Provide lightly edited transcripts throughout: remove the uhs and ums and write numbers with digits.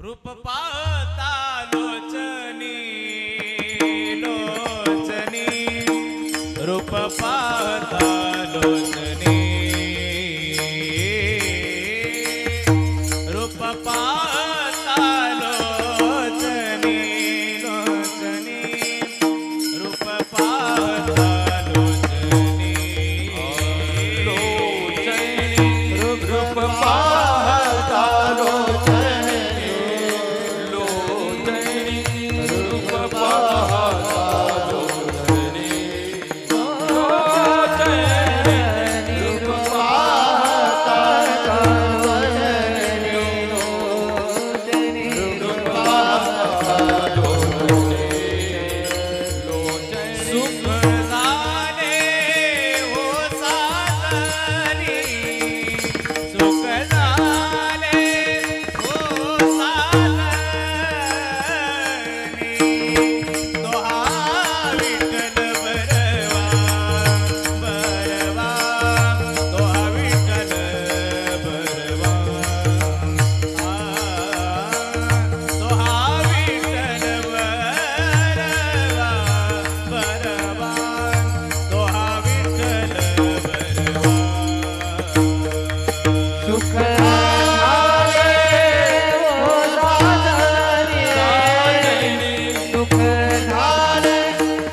रूप पाहता लोचनी लोचनी रूप पाहता लोचनी रूप पाहता लोचनी लोचनी रूप पाहता लोचनी लोचनी रूप पाहता लोचनी लोचनी रूप पाहता लोचनी लोचनी रूप पाहता लोचनी लोचनी रूप पाहता लोचनी सुख झाले हो साजनी सुख झाले हो साजनी तो हा विठ्ठल बरवा बरवा तो हा विठ्ठल बरवा तो हा विठ्ठल बरवा बरवा तो हा विठ्ठल बरवा सुख झाले हो साजनी सुख झाले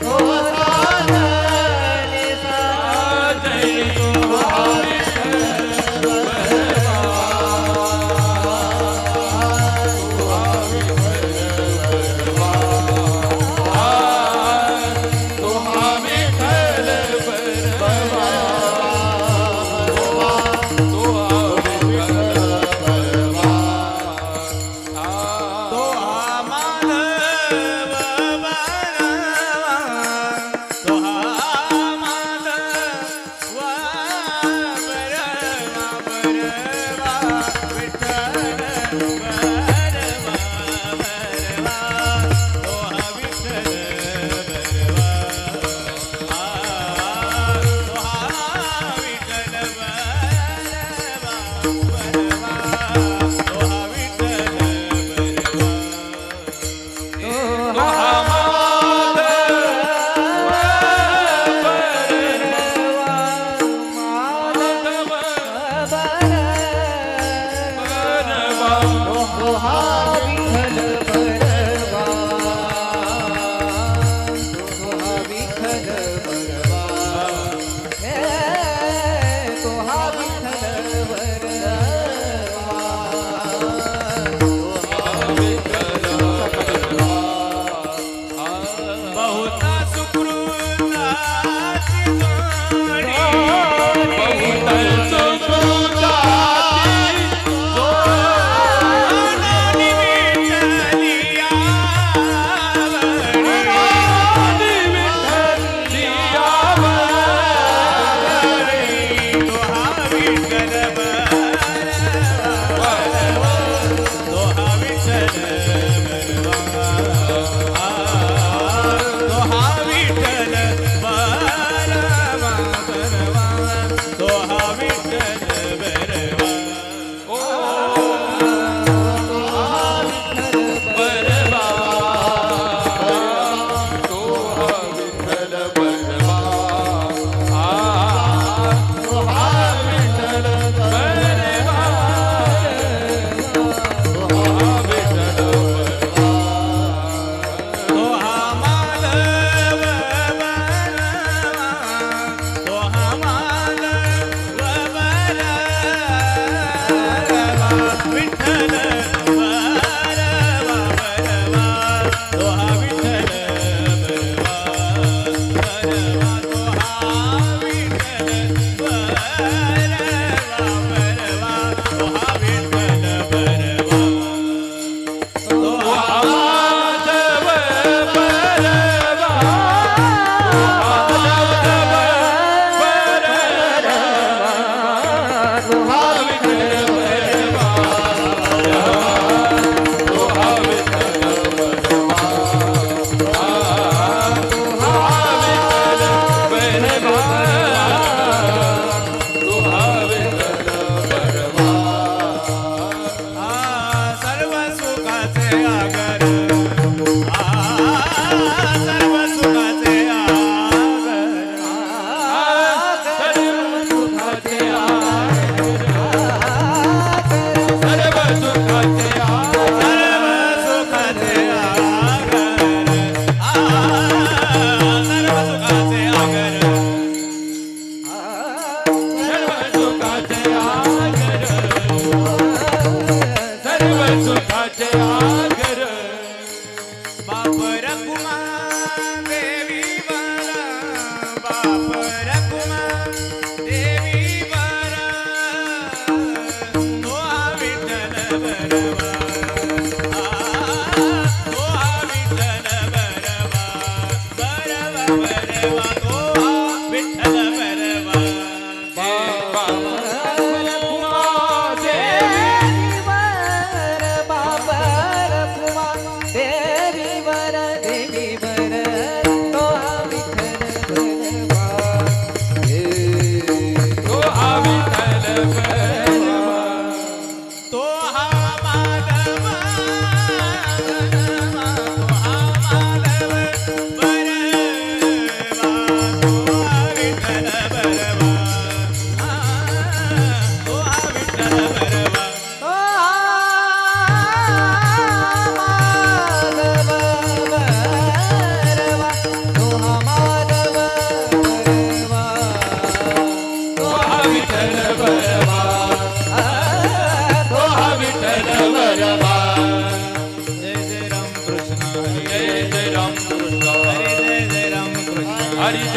हो साजनी साजनी तो हा विठ्ठल बरवा तो हा विठ्ठल बरवा तो हा विठ्ठल बरवा तो हा माधव बरवा तो हा माधव बरवा बरवा विठ्ठल बरवा बरवा तो हा विठ्ठल बरवा तो हा विठ्ठल बरवा बरवा तो हा विठ्ठल बरवा तो हा बहुता सुकृताची जोडी बहुता सुकृताची जोडी विठ्ठली आवडी विठ्ठली आवडी तो हा विठ्ठल बरवा तो हा विठ्ठल बरवा तो हा विठ्ठल बरवा बरवा तो हा विठ्ठल बरवा ओ तो हा विठ्ठल बरवा तो हा विठ्ठल बरवा तो हा विठ्ठल बरवा तो हा विठ्ठल बरवा तो हा माधव बरवा तो हा माधव बरवा विठ्ठल बरवा बरवा तो हा विठ्ठल बरवा बरवा तो हा विठ्ठल बरवा बरवा तो हा विठ्ठल बरवा तो हा माधव बरवा तो हा विठ्ठल बरवा तो हा विठ्ठल बरवा तो हा विठ्ठल बरवा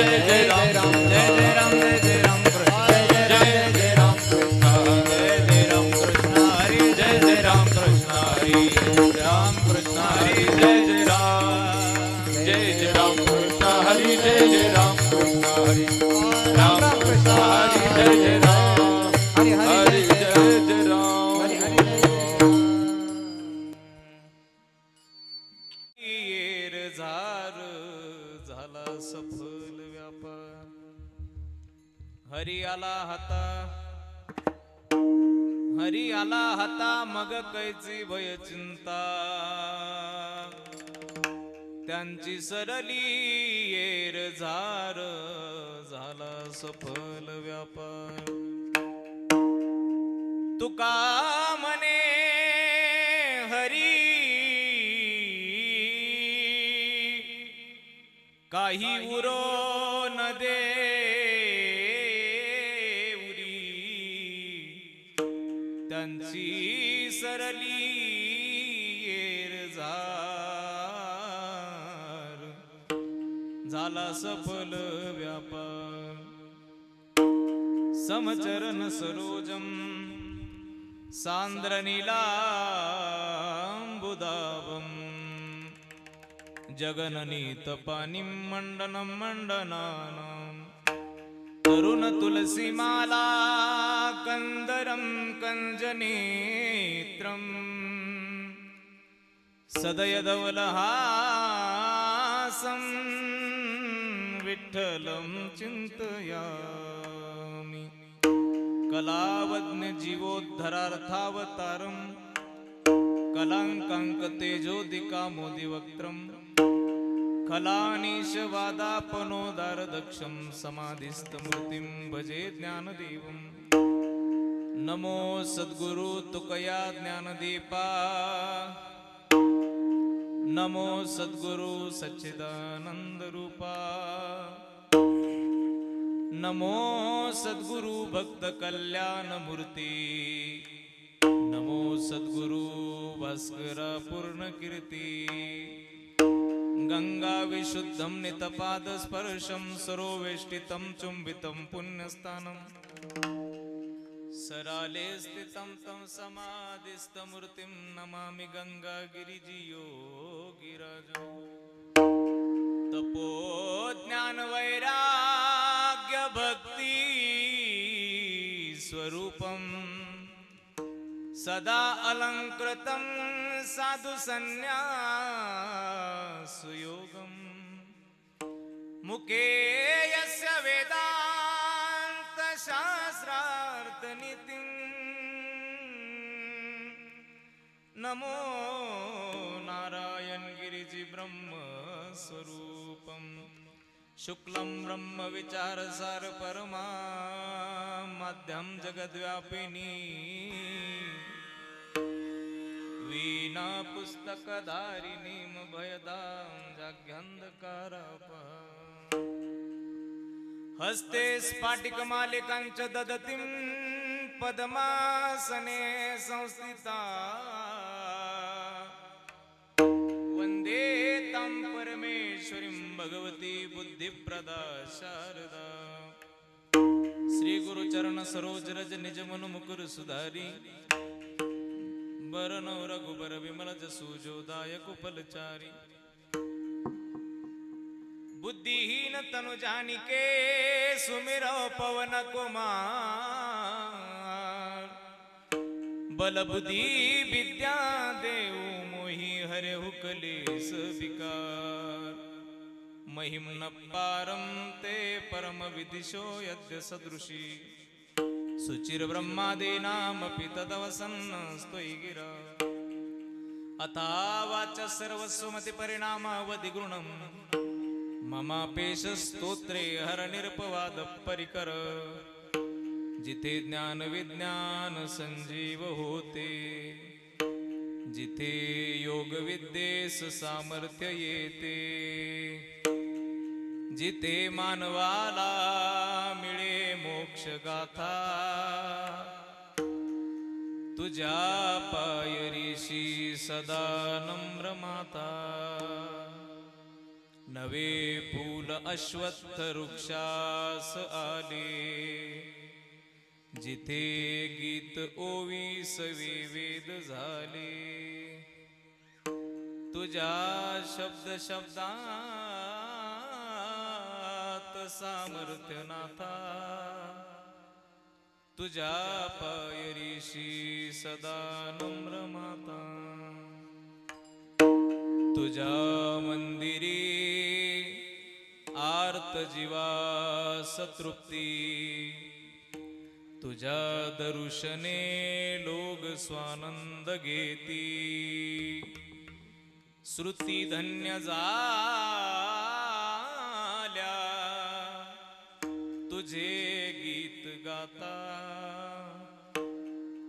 जय राम जय जय राम जय जय राम कृष्ण जय जय राम कृष्ण जय जय राम कृष्ण हरी जय जय राम कृष्ण हरी राम कृष्ण हरी जय जय राम कृष्ण हरी जय जय राम कृष्ण हरी राम कृष्ण हरी जय जय राम हरी हरी जय जय राम हरी हरी येर झार झाला सफल व्यापार हरी आला हाता मग कैची भय चिंता त्यांची सरली येर झार झाला सफल व्यापार तुका म्हणे हरी काही उरो न दे उरी त्यांची सरली येर झाला सफल व्यापार समचरण सरोजम सांद्र नीलांबुदावम जगननीत पानिं मंडनं मंडनानां तरुण तुलसी माला कंदरं कंजनेत्रं सदयधवलहासं विठ्ठलं चिन्तयामि कलावज्ञ जीवोद्धरार्थावतारं कलांकांक तेजोदिकामोदिवक्त्रं खलानीशवादापनोदारदक्षं समाधिस्थमूर्तिं भजे ज्ञानदेवं नमो सद्गुरु तुकया ज्ञानदीपा नमो सद्गुरु सच्चिदानंद रूपा नमो सद्गुरु भक्त कल्याण मूर्ती नमो सद्गुरु भास्करा पूर्ण कीर्ती गंगा विशुद्धं नितपाद स्पर्शं सरोवेष्टितं चुंबितं पुण्यस्थानं सराले स्थितं तं समाधिस्थमूर्तिं नमामि गंगागिरिजियोगिराजं तपो ज्ञान वैराग्य भक्ति स्वरूपं सदा अलंकृतं साधु संन्यास योगं मुखे यस्य वेदांत शास्त्रार्थ नीतिं नमो नारायण गिरिजि ब्रह्म स्वरूपं शुक्लं ब्रह्म विचारसार परमा मध्यम जगद्व्यापिनी वीणा पुस्तकधारिणीं भयदां जाग्यन्धकारापहा हस्ते स्फाटिकमालिकाञ्च ददतीं पद्मासने संस्थिता वन्दे तां परमेश्वरीं भगवती बुद्धिप्रदा शारदा श्री गुरुचरण सरोज रज निज मनु मुकुर सुधारी बरन रघुबर विमल जसु जोदायक फलचारी बुद्धिहीन तनु जानिके सुमिरो पवन कुमार बल बुद्धि विद्या देव मोहि हरेहु कलेस विकार महिम न पारं ते परम विदिशो यद्य सदृशी सुचिर ब्रह्मादीनामपि तदवसन्नस्त्वयि गिरा अथा वाच सर्वस्वमति परिणामावधि गुणम् ममापेश स्तोत्रे हर निरपवाद परिकर जिथे ज्ञान विज्ञान संजीव होते जिथे योग विद्येस सामर्थ्य येते जिथे मानवाला मिळे मोक्ष गाथा तुझ्या पायरीशी सदा नम्र माता नवे फूल अश्वत्थ वृक्षास आले, जिथे गीत ओवीसवे वेद झाले, तुझ्या शब्द शब्दात सामर्थ्य नाथा, तुझ्या पायरीशी सदा नम्र माता, तुझ्या मंदिरी आर्त जीवास तृप्ती, तुझ्या दर्शने लोग स्वानंद घेती, श्रुती धन्य झाल्या तुझे गीत गाता,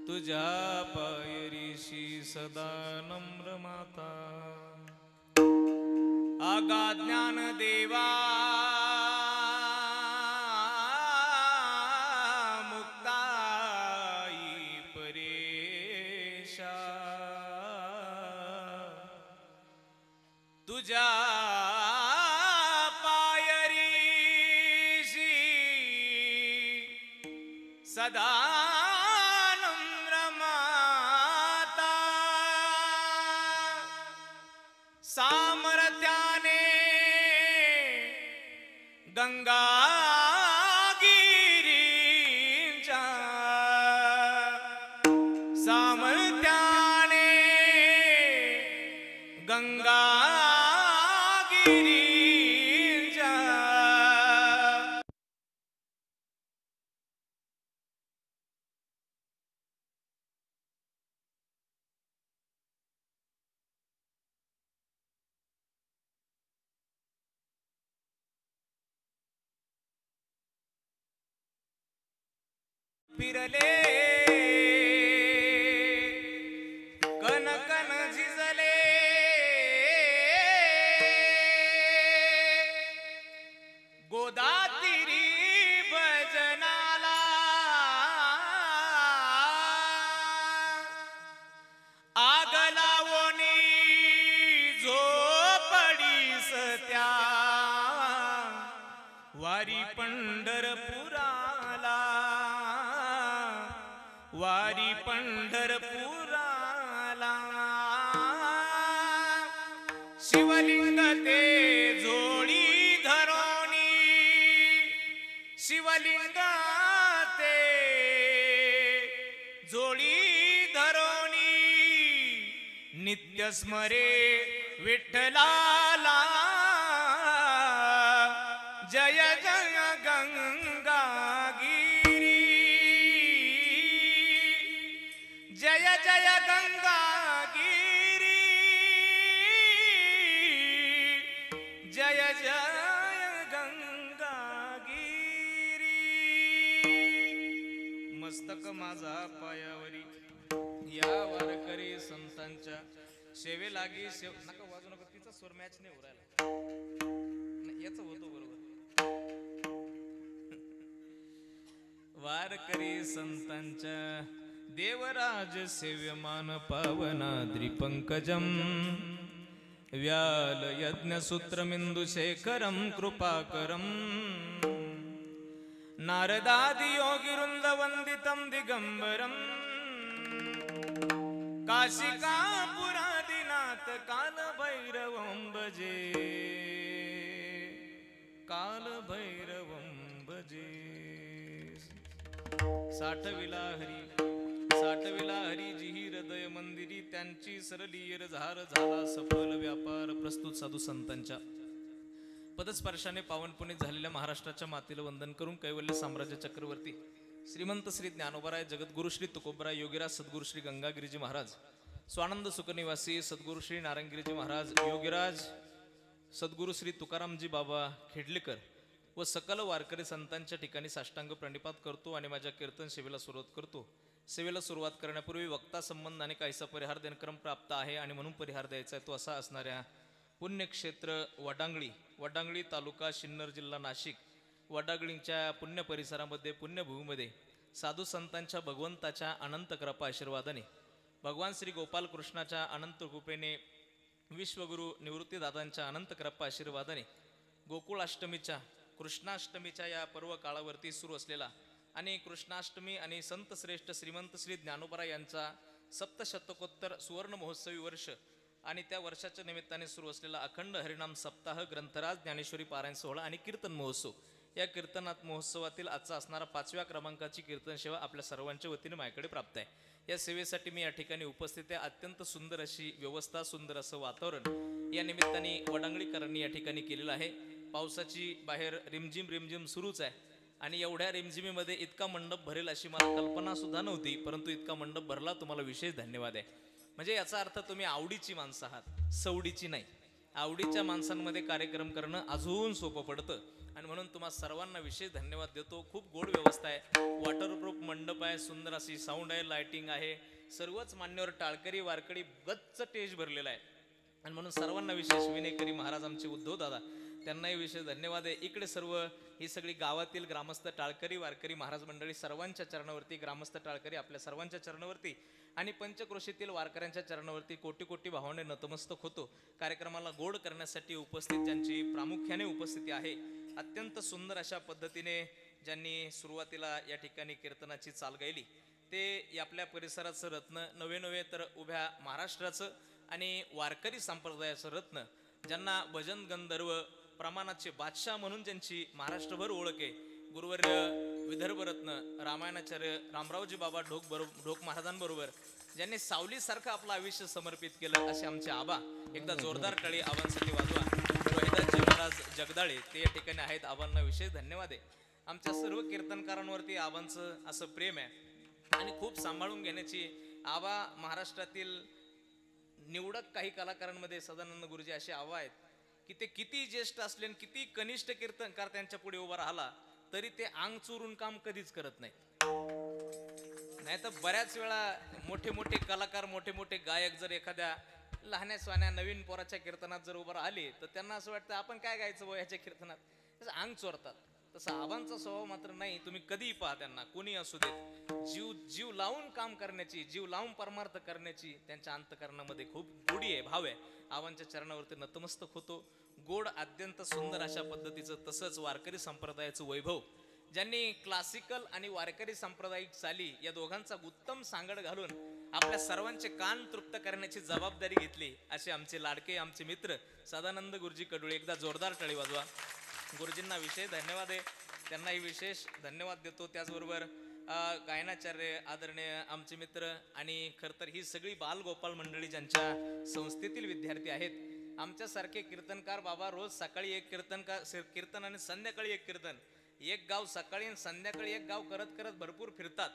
तुझ्या पायरीशी सदा नम्र माता, आगा ज्ञान देवा मुक्ताई परेशा, तुझ्या पायरीशी सदा नम्र माता, सामर्थ्याने गंगा गिरींच्या, सामर्थ्याने गंगा गिरींच्या, फिरले कन कन झिजले, गोदातीरी भजनाला, आग लावोनी झोपडीस त्या, वारी पंढरपुराला, वारी पंढरपुराला, शिवलिंग ते जोडी धरोनी, शिवलिंग ते जोडी धरोनी, नित्य स्मरे विठ्ठलाला, जय जय गंगा गिरी, जय जय गंगा गिरी, जय जय गंगा गिरी, मस्तक माझा पायावरी, या वारकरी संतांच्या सेवे लागी नका वाजू नका, तिचा स्वर मॅच नाही उरायला, याच होतो बरोबर. वारकरी संतांच्या देवराज सेव्यमान पावनाद्री पंकजम, व्याल यज्ञ सूत्रमिंदु शेखरम कृपाकरम, नारदादि योगिवृंद वंदितम दिगंबरम, काशिकापुरादिनाथ कालभैरवं भजे, कालभैरवं भजे. साठविला हरी जिही हृदय मंदिरी, त्यांची सरलीयर झार झाला सफल व्यापार. प्रस्तुत साधू संतांच्या पदस्पर्शाने पावनपुनीत झालेल्या महाराष्ट्राच्या मातेला वंदन करून कैवल्य साम्राज्य चक्रवर्ती श्रीमंत श्री ज्ञानोबराय जगद्गुरु श्री तुकोबराय योगीराज सद्गुरु श्री गंगागिरीजी महाराज, स्वानंद सुखनिवासी सद्गुरु श्री नारायणगिरीजी महाराज, योगीराज सद्गुरु श्री तुकारामजी बाबा खेडलेकर व सकल वारकरी संतांच्या ठिकाणी साष्टांग प्रणिपात करतो आणि माझ्या कीर्तन सेवेला सुरुवात करतो. सेवेला सुरुवात करण्यापूर्वी वक्ता संबंधाने काहीसा परिहार दिनक्रम प्राप्त आहे आणि म्हणून परिहार द्यायचा आहे तो असा असणाऱ्या पुण्यक्षेत्र वडांगळी तालुका शिन्नर जिल्हा नाशिक, वडांगळीच्या पुण्य परिसरामध्ये पुण्यभूमीमध्ये साधू संतांच्या भगवंताच्या अनंत कृपा आशीर्वादाने भगवान श्री गोपाल कृष्णाच्या अनंत कृपेने विश्वगुरु निवृत्तीदादांच्या अनंत कृपा आशीर्वादाने गोकुळाष्टमीच्या कृष्णाष्टमीच्या या पर्व काळावरती सुरू असलेला आणि कृष्णाष्टमी आणि संत श्रेष्ठ श्रीमंत श्री ज्ञानोबा यांचा सप्तशतकोत्तर सुवर्ण महोत्सवी वर्ष आणि त्या वर्षाच्या निमित्ताने सुरू असलेला अखंड हरिनाम सप्ताह ग्रंथराज ज्ञानेश्वरी पारायण सोहळा आणि कीर्तन महोत्सव या कीर्तनात महोत्सवातील आजचा असणारा 5व्या क्रमांकाची कीर्तन सेवा आपल्या सर्वांच्या वतीने माझ्याकडे प्राप्त आहे. या सेवेसाठी मी या ठिकाणी उपस्थित आहे. अत्यंत सुंदर अशी व्यवस्था, सुंदर असं वातावरण या निमित्ताने वडांगळीकरांनी या ठिकाणी केलेलं आहे. पावसाची बाहेर रिमझिम रिमझिम सुरूच आहे आणि एवढ्या रिमझिमीमध्ये इतका मंडप भरेल अशी मला कल्पना सुद्धा नव्हती, परंतु इतका मंडप भरला. तुम्हाला विशेष धन्यवाद आहे. म्हणजे याचा अर्थ तुम्ही आवडीची माणसं आहात, सवडीची नाही. आवडीच्या माणसांमध्ये कार्यक्रम करणं अजून सोपं पडतं आणि म्हणून तुम्हा सर्वांना विशेष धन्यवाद देतो. खूप गोड व्यवस्था आहे, वॉटरप्रूफ मंडप आहे, सुंदर अशी साऊंड आहे, लाइटिंग आहे, सर्वच मान्यवर टाळकरी वारकरी गच्च स्टेज भरलेला आहे आणि म्हणून सर्वांना विशेष विनयकरी महाराज आमचे उद्धव दादा त्यांनाही विशेष धन्यवाद आहे. इकडे सर्व ही सगळी गावातील ग्रामस्थ टाळकरी वारकरी महाराज मंडळी सर्वांच्या चरणावरती, ग्रामस्थ टाळकरी आपल्या सर्वांच्या चरणावरती आणि पंचक्रोशीतील वारकऱ्यांच्या चरणावरती कोटी कोटी भावाने नतमस्तक होतो. कार्यक्रमाला गोड करण्यासाठी उपस्थित ज्यांची प्रामुख्याने उपस्थिती आहे, अत्यंत सुंदर अशा पद्धतीने ज्यांनी सुरुवातीला या ठिकाणी कीर्तनाची चाल गायली ते आपल्या परिसराचं रत्न, नवे नवे तर उभ्या महाराष्ट्राचं आणि वारकरी संप्रदायाचं रत्न, ज्यांना भजन गंधर्व प्रमाणाचे बादशाह म्हणून ज्यांची महाराष्ट्रभर ओळख आहे, गुरुवर्य विदर्भरत्न रामायणाचार्य रामरावजी बाबा ढोक महाराजांबरोबर ज्यांनी सावलीसारखं आपलं आयुष्य समर्पित केलं असे आमचे आबा. एकदा जोरदार टाळी आबांसाठी वाजवा. वैदाजी महाराज जगदाळे ते या ठिकाणी आहेत. आबांना विशेष धन्यवाद आहे. आमच्या सर्व कीर्तनकारांवरती आबांचं असं प्रेम आहे आणि खूप सांभाळून घेण्याची. आबा महाराष्ट्रातील निवडक काही कलाकारांमध्ये सदानंद गुरुजी असे आबा आहेत की ते किती ज्येष्ठ असले आणि किती कनिष्ठ कीर्तनकार त्यांच्या पुढे उभा राहिला तरी ते अंग चोरून काम कधीच करत नाही. नाही तर बऱ्याच वेळा मोठे मोठे कलाकार, मोठे मोठे गायक जर एखाद्या लहान्या स्वान्या नवीन पोराच्या कीर्तनात जर उभं राहिले तर त्यांना असं वाटतं आपण काय गायचं व ह्याच्या कीर्तनात, तसं अंग चोरतात. तसं आबांचा स्वभाव मात्र नाही. तुम्ही कधीही पहा त्यांना, कोणी असू देत, जीव लावून काम करण्याची, जीव लावून परमार्थ करण्याची त्यांच्या अंतकरणामध्ये खूप गोडी आहे, भाव आहे. आबांच्या चरणावरती नतमस्तक होतो. गोड अत्यंत सुंदर अशा पद्धतीचं, तसंच वारकरी संप्रदायाचं वैभव, ज्यांनी क्लासिकल आणि वारकरी सांप्रदायिक चाली या दोघांचा उत्तम सांगड घालून आपल्या सर्वांचे कान तृप्त करण्याची जबाबदारी घेतली असे आमचे लाडके, आमचे मित्र सदानंद गुरुजी कडुळे. एकदा जोरदार टाळी वाजवा. गुरुजींना विशेष धन्यवाद आहे, त्यांनाही विशेष धन्यवाद देतो. त्याचबरोबर गायनाचार्य आदरणीय आमचे मित्र आणि खरं तर ही सगळी बालगोपाळ मंडळी ज्यांच्या संस्थेतील विद्यार्थी आहेत. आमच्यासारखे कीर्तनकार बाबा रोज सकाळी एक कीर्तन आणि संध्याकाळी एक कीर्तन, एक गाव सकाळी आणि संध्याकाळी एक गाव करत करत भरपूर फिरतात,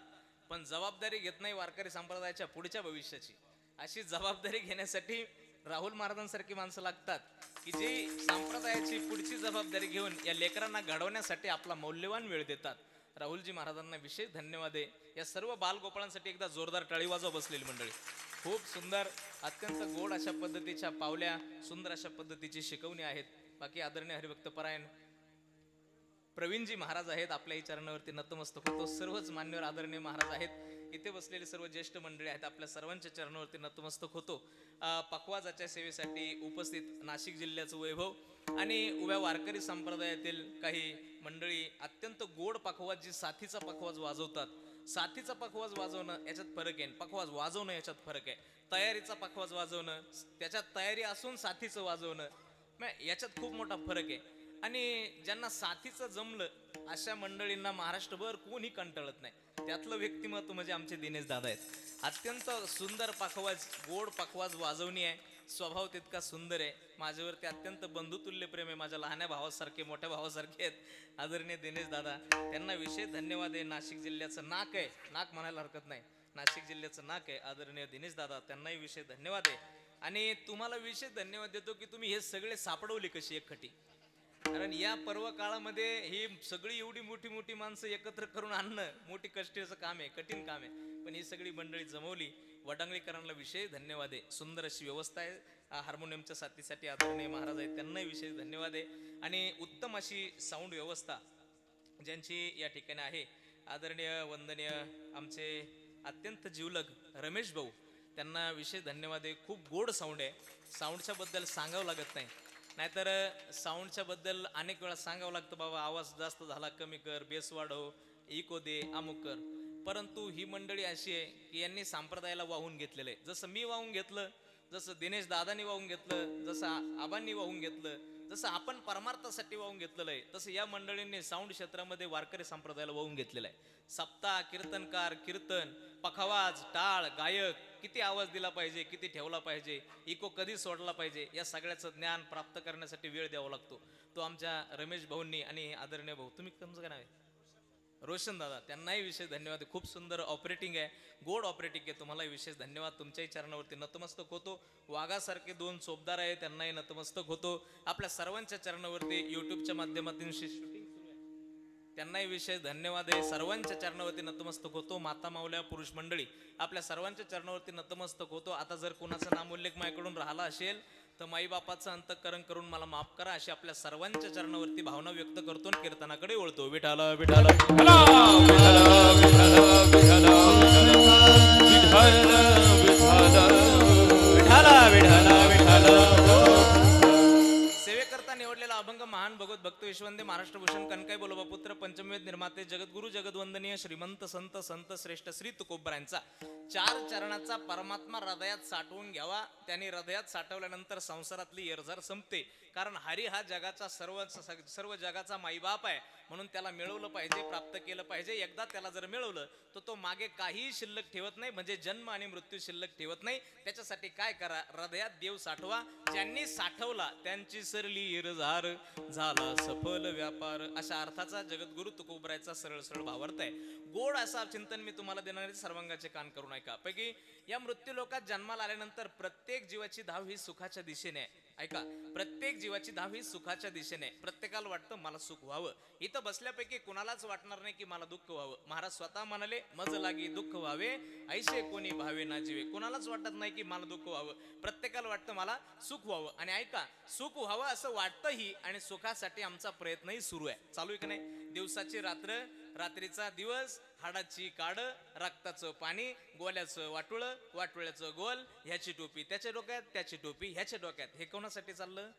पण जबाबदारी घेत नाही वारकरी संप्रदायाच्या पुढच्या भविष्याची. अशी जबाबदारी घेण्यासाठी राहुल महाराजांसारखी माणसं लागतात की जी संप्रदायाची पुढची जबाबदारी घेऊन या लेकरांना घडवण्यासाठी आपला मौल्यवान वेळ देतात. राहुलजी महाराजांना विशेष धन्यवाद आहे. या सर्व बालगोपाळांसाठी एकदा जोरदार टाळी वाजवा बसलेली मंडळी. खूप सुंदर, अत्यंत गोड अशा पद्धतीच्या पावल्या, सुंदर अशा पद्धतीची शिकवणी आहेत. बाकी आदरणीय हरिभक्त परायण प्रवीणजी महाराज आहेत, आपल्याही चरणावरती नतमस्तक होतो. सर्वच मान्यवर आदरणीय महाराज आहेत. इथे बसलेले सर्व ज्येष्ठ मंडळी आहेत, आपल्या सर्वांच्या चरणावरती नतमस्तक होतो. पखवाजाच्या सेवेसाठी उपस्थित नाशिक जिल्ह्याचं वैभव आणि उभ्या वारकरी संप्रदायातील काही मंडळी अत्यंत गोड पखवाज, जी साथीचा पखवाज वाजवतात. साथीचा पखवाज वाजवणं याच्यात फरक आहे, पखवाज वाजवणं याच्यात फरक आहे. तयारीचा पखवाज वाजवणं, त्याच्यात तयारी असून साथीचं वाजवणं, याच्यात खूप मोठा फरक आहे. आणि ज्यांना साथीचं जमलं अशा मंडळींना महाराष्ट्रभर कोणी कंटाळत नाही. त्यातलं व्यक्तिमत्व म्हणजे आमचे दिनेश दादा आहेत. अत्यंत सुंदर पखवाज, गोड पखवाज वाजवणी आहे. स्वभाव तितका सुंदर आहे. माझ्यावरती अत्यंत बंधुतुल्य प्रेम आहे. माझ्या लहान्या भावासारखे, मोठ्या भावासारखे आहेत आदरणीय दिनेश दादा. त्यांना विशेष धन्यवाद आहे. नाशिक जिल्ह्याचं नाक आहे, नाक म्हणायला हरकत नाही, नाशिक जिल्ह्याचं नाक आहे आदरणीय दिनेश दादा. त्यांनाही विशेष धन्यवाद आहे. आणि तुम्हाला विशेष धन्यवाद देतो की तुम्ही हे सगळे सापडवली कशी एकखटी. कारण या पर्व काळामध्ये ही सगळी एवढी मोठी मोठी माणसं एकत्र करून आणणं मोठी कष्टाचं काम आहे, कठीण काम आहे, पण ही सगळी मंडळी जमवली. वडांगळीकरांना विशेष धन्यवाद आहे. सुंदर अशी व्यवस्था आहे. हार्मोनियमच्या साथीसाठी आदरणीय महाराज आहेत, त्यांनाही विशेष धन्यवाद आहे. आणि उत्तम अशी साऊंड व्यवस्था ज्यांची या ठिकाणी आहे, आदरणीय वंदनीय आमचे अत्यंत जीवलग रमेश भाऊ, त्यांना विशेष धन्यवाद आहे. खूप गोड साऊंड आहे. साऊंडच्या बद्दल सांगावं लागत नाही. नाहीतर साऊंडच्या बद्दल अनेक वेळा सांगावं लागतं, बाबा आवाज जास्त झाला कमी कर, बेस वाढव, इको दे, अमुक कर. परंतु ही मंडळी अशी आहे की यांनी संप्रदायाला वाहून घेतलेलं आहे. जसं मी वाहून घेतलं, जसं दिनेश दादानी वाहून घेतलं, जसं आबांनी वाहून घेतलं, जसं आपण परमार्थासाठी वाहून घेतलेलं आहे, तसं या मंडळींनी साऊंड क्षेत्रामध्ये वारकरी संप्रदायाला वाहून घेतलेलं आहे. सप्ताह, कीर्तनकार, कीर्तन, पखवाज, टाळ, गायक, किती आवाज दिला पाहिजे, किती ठेवला पाहिजे, इको कधी सोडला पाहिजे, या सगळ्याचं ज्ञान प्राप्त करण्यासाठी वेळ द्यावा लागतो. तो आमच्या रमेश भाऊंनी आणि आदरणीय भाऊ, तुम्ही तुमचं काय नाव आहे, रोशन दादा, त्यांनाही विशेष धन्यवाद. खूप सुंदर ऑपरेटिंग आहे, गोड ऑपरेटिंग आहे, तुम्हालाही विशेष धन्यवाद. तुमच्याही चरणावरती नतमस्तक होतो. वाघासारखे दोन चोपदार आहे, त्यांनाही नतमस्तक होतो. आपल्या सर्वांच्या चरणावरती युट्यूबच्या माध्यमातून शूटिंग त्यांनाही विशेष धन्यवाद आहे. सर्वांच्या चरणावरती नतमस्तक होतो. माता माऊल्या, पुरुष मंडळी, आपल्या सर्वांच्या चरणावरती नतमस्तक होतो. आता जर कुणाचा नामोल्लेख माझ्याकडून राहिला असेल तर माईबापाचं अंतःकरण करून मला माफ करा, अशी आपल्या सर्वांच्या चरणावरती भावना व्यक्त करतो आणि कीर्तनाकडे वळतो. विठाल विठाल सेवेकरता निवडलेला अभंग महान भगवत भक्त विश्वंदे महाराष्ट्रभूषण कनकाई बोलोबा पुत्र पंचमवेद निर्माते जगद्गुरु जगद्वंदनीय श्रीमंत संत संत श्रेष्ठ श्री तुकोबरायांचा 4 चरणाचा परमात्मा हृदयात साठवून घ्यावा. त्यांनी हृदयात साठवल्यानंतर संसारातली येरझार संपते. कारण हरी हा जगाचा सर्व जगाचा माईबाप आहे, म्हणून त्याला मिळवलं पाहिजे, प्राप्त केलं पाहिजे. एकदा त्याला जर मिळवलं तर तो मागे काहीही शिल्लक ठेवत नाही, म्हणजे जन्म आणि मृत्यू शिल्लक ठेवत नाही. त्याच्यासाठी काय करा, हृदयात देव साठवा. ज्यांनी साठवला त्यांची सरली येरझार, झाला सफल व्यापार, अशा अर्थाचा जगद्गुरु तुकोबरायचा सरळ सरळ भावार्थ आहे. गोड असा चिंतन मी तुम्हाला देणार आहे, सर्वांगाचे कान करून ऐका. पैकी या मृत्यू लोकात जन्माला आल्यानंतर प्रत्येक जीवाची धाव ही सुखाच्या दिशेने आहे. ऐका, प्रत्येक जीवाची धाव ही सुखाच्या दिशेने. प्रत्येकाला वाटतं मला सुख व्हावं. इथं बसल्यापैकी कुणालाच वाटणार नाही की मला दुःख व्हावं. महाराज स्वतः म्हणाले, मज लागी दुःख व्हावे, ऐसे कोणी भावे ना जीवे. कुणालाच वाटत नाही की मला दुःख व्हावं, प्रत्येकाला वाटतं मला सुख व्हावं. आणि ऐका, सुख व्हावं असं वाटतंही आणि सुखासाठी आमचा प्रयत्नही सुरू आहे, चालू आहे की नाही. दिवसाची रात्र, रात्रीचा दिवस, हाडाची काड, रक्ताचं पाणी, गोल्याचं वाटुळ, वाटुळ्याचं गोल, ह्याची टोपी त्याच्या डोक्यात, त्याची टोपी ह्याच्या डोक्यात. हे कोणासाठी चाललं?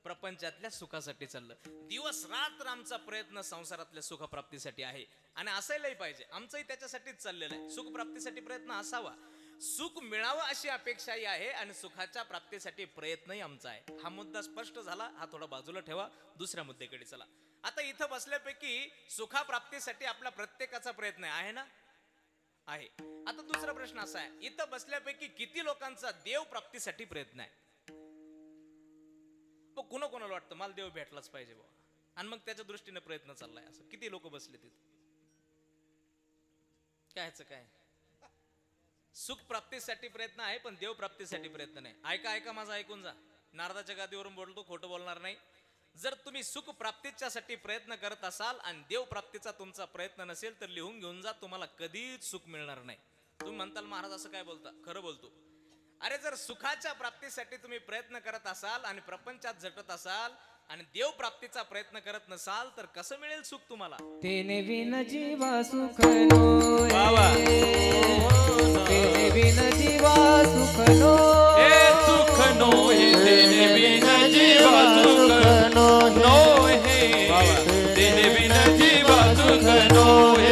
प्रपंचातल्या सुखासाठी चाललं. दिवस रात्र आमचा प्रयत्न संसारातल्या सुखप्राप्तीसाठी आहे आणि असायलाही पाहिजे. आमचंही त्याच्यासाठीच चाललेलं आहे. सुखप्राप्तीसाठी प्रयत्न असावा, सुख मिळावं अशी अपेक्षाही आहे आणि सुखाच्या प्राप्तीसाठी प्रयत्नही आमचा आहे. हा मुद्दा स्पष्ट झाला, हा थोडा बाजूला ठेवा, दुसऱ्या मुद्द्याकडे चला. आता इथं बसल्यापैकी सुखाप्राप्तीसाठी आपला प्रत्येकाचा प्रयत्न आहे ना? आहे. आता दुसरा प्रश्न असा आहे, इथं बसल्यापैकी किती लोकांचा देव प्राप्तीसाठी प्रयत्न आहे? कुणा कोणाला वाटतं मला देव भेटलाच पाहिजे बाबा, आणि मग त्याच्या दृष्टीने प्रयत्न चाललाय, असं किती लोक बसले तिथे? काय सुख प्राप्तीसाठी प्रयत्न आहे पण देव प्राप्तीसाठी प्रयत्न नाही. ऐका माझं ऐकून जा. नारदाच्या गादीवरून बोलतो, खोटं बोलणार नाही. जर तुम्ही सुख प्राप्तीच्यासाठी प्रयत्न करत असाल आणि देव प्राप्तीचा तुमचा प्रयत्न नसेल तर लिहून घेऊन जा, तुम्हाला कधीच सुख मिळणार नाही. तुम्ही म्हणताल महाराज असं काय बोलता? खरं बोलतो. अरे जर सुखाच्या प्राप्तीसाठी तुम्ही प्रयत्न करत असाल आणि प्रपंचात झटत असाल आणि देव प्राप्तीचा प्रयत्न करत नसाल तर कसं मिळेल सुख तुम्हाला? तेने विन जीवा सुख नो, तेने विन जीवा सुख नो, हे सुख नो हे, तेने बिन जीवा सुख नो हे, तेने बिन जीवा सुख नो हे.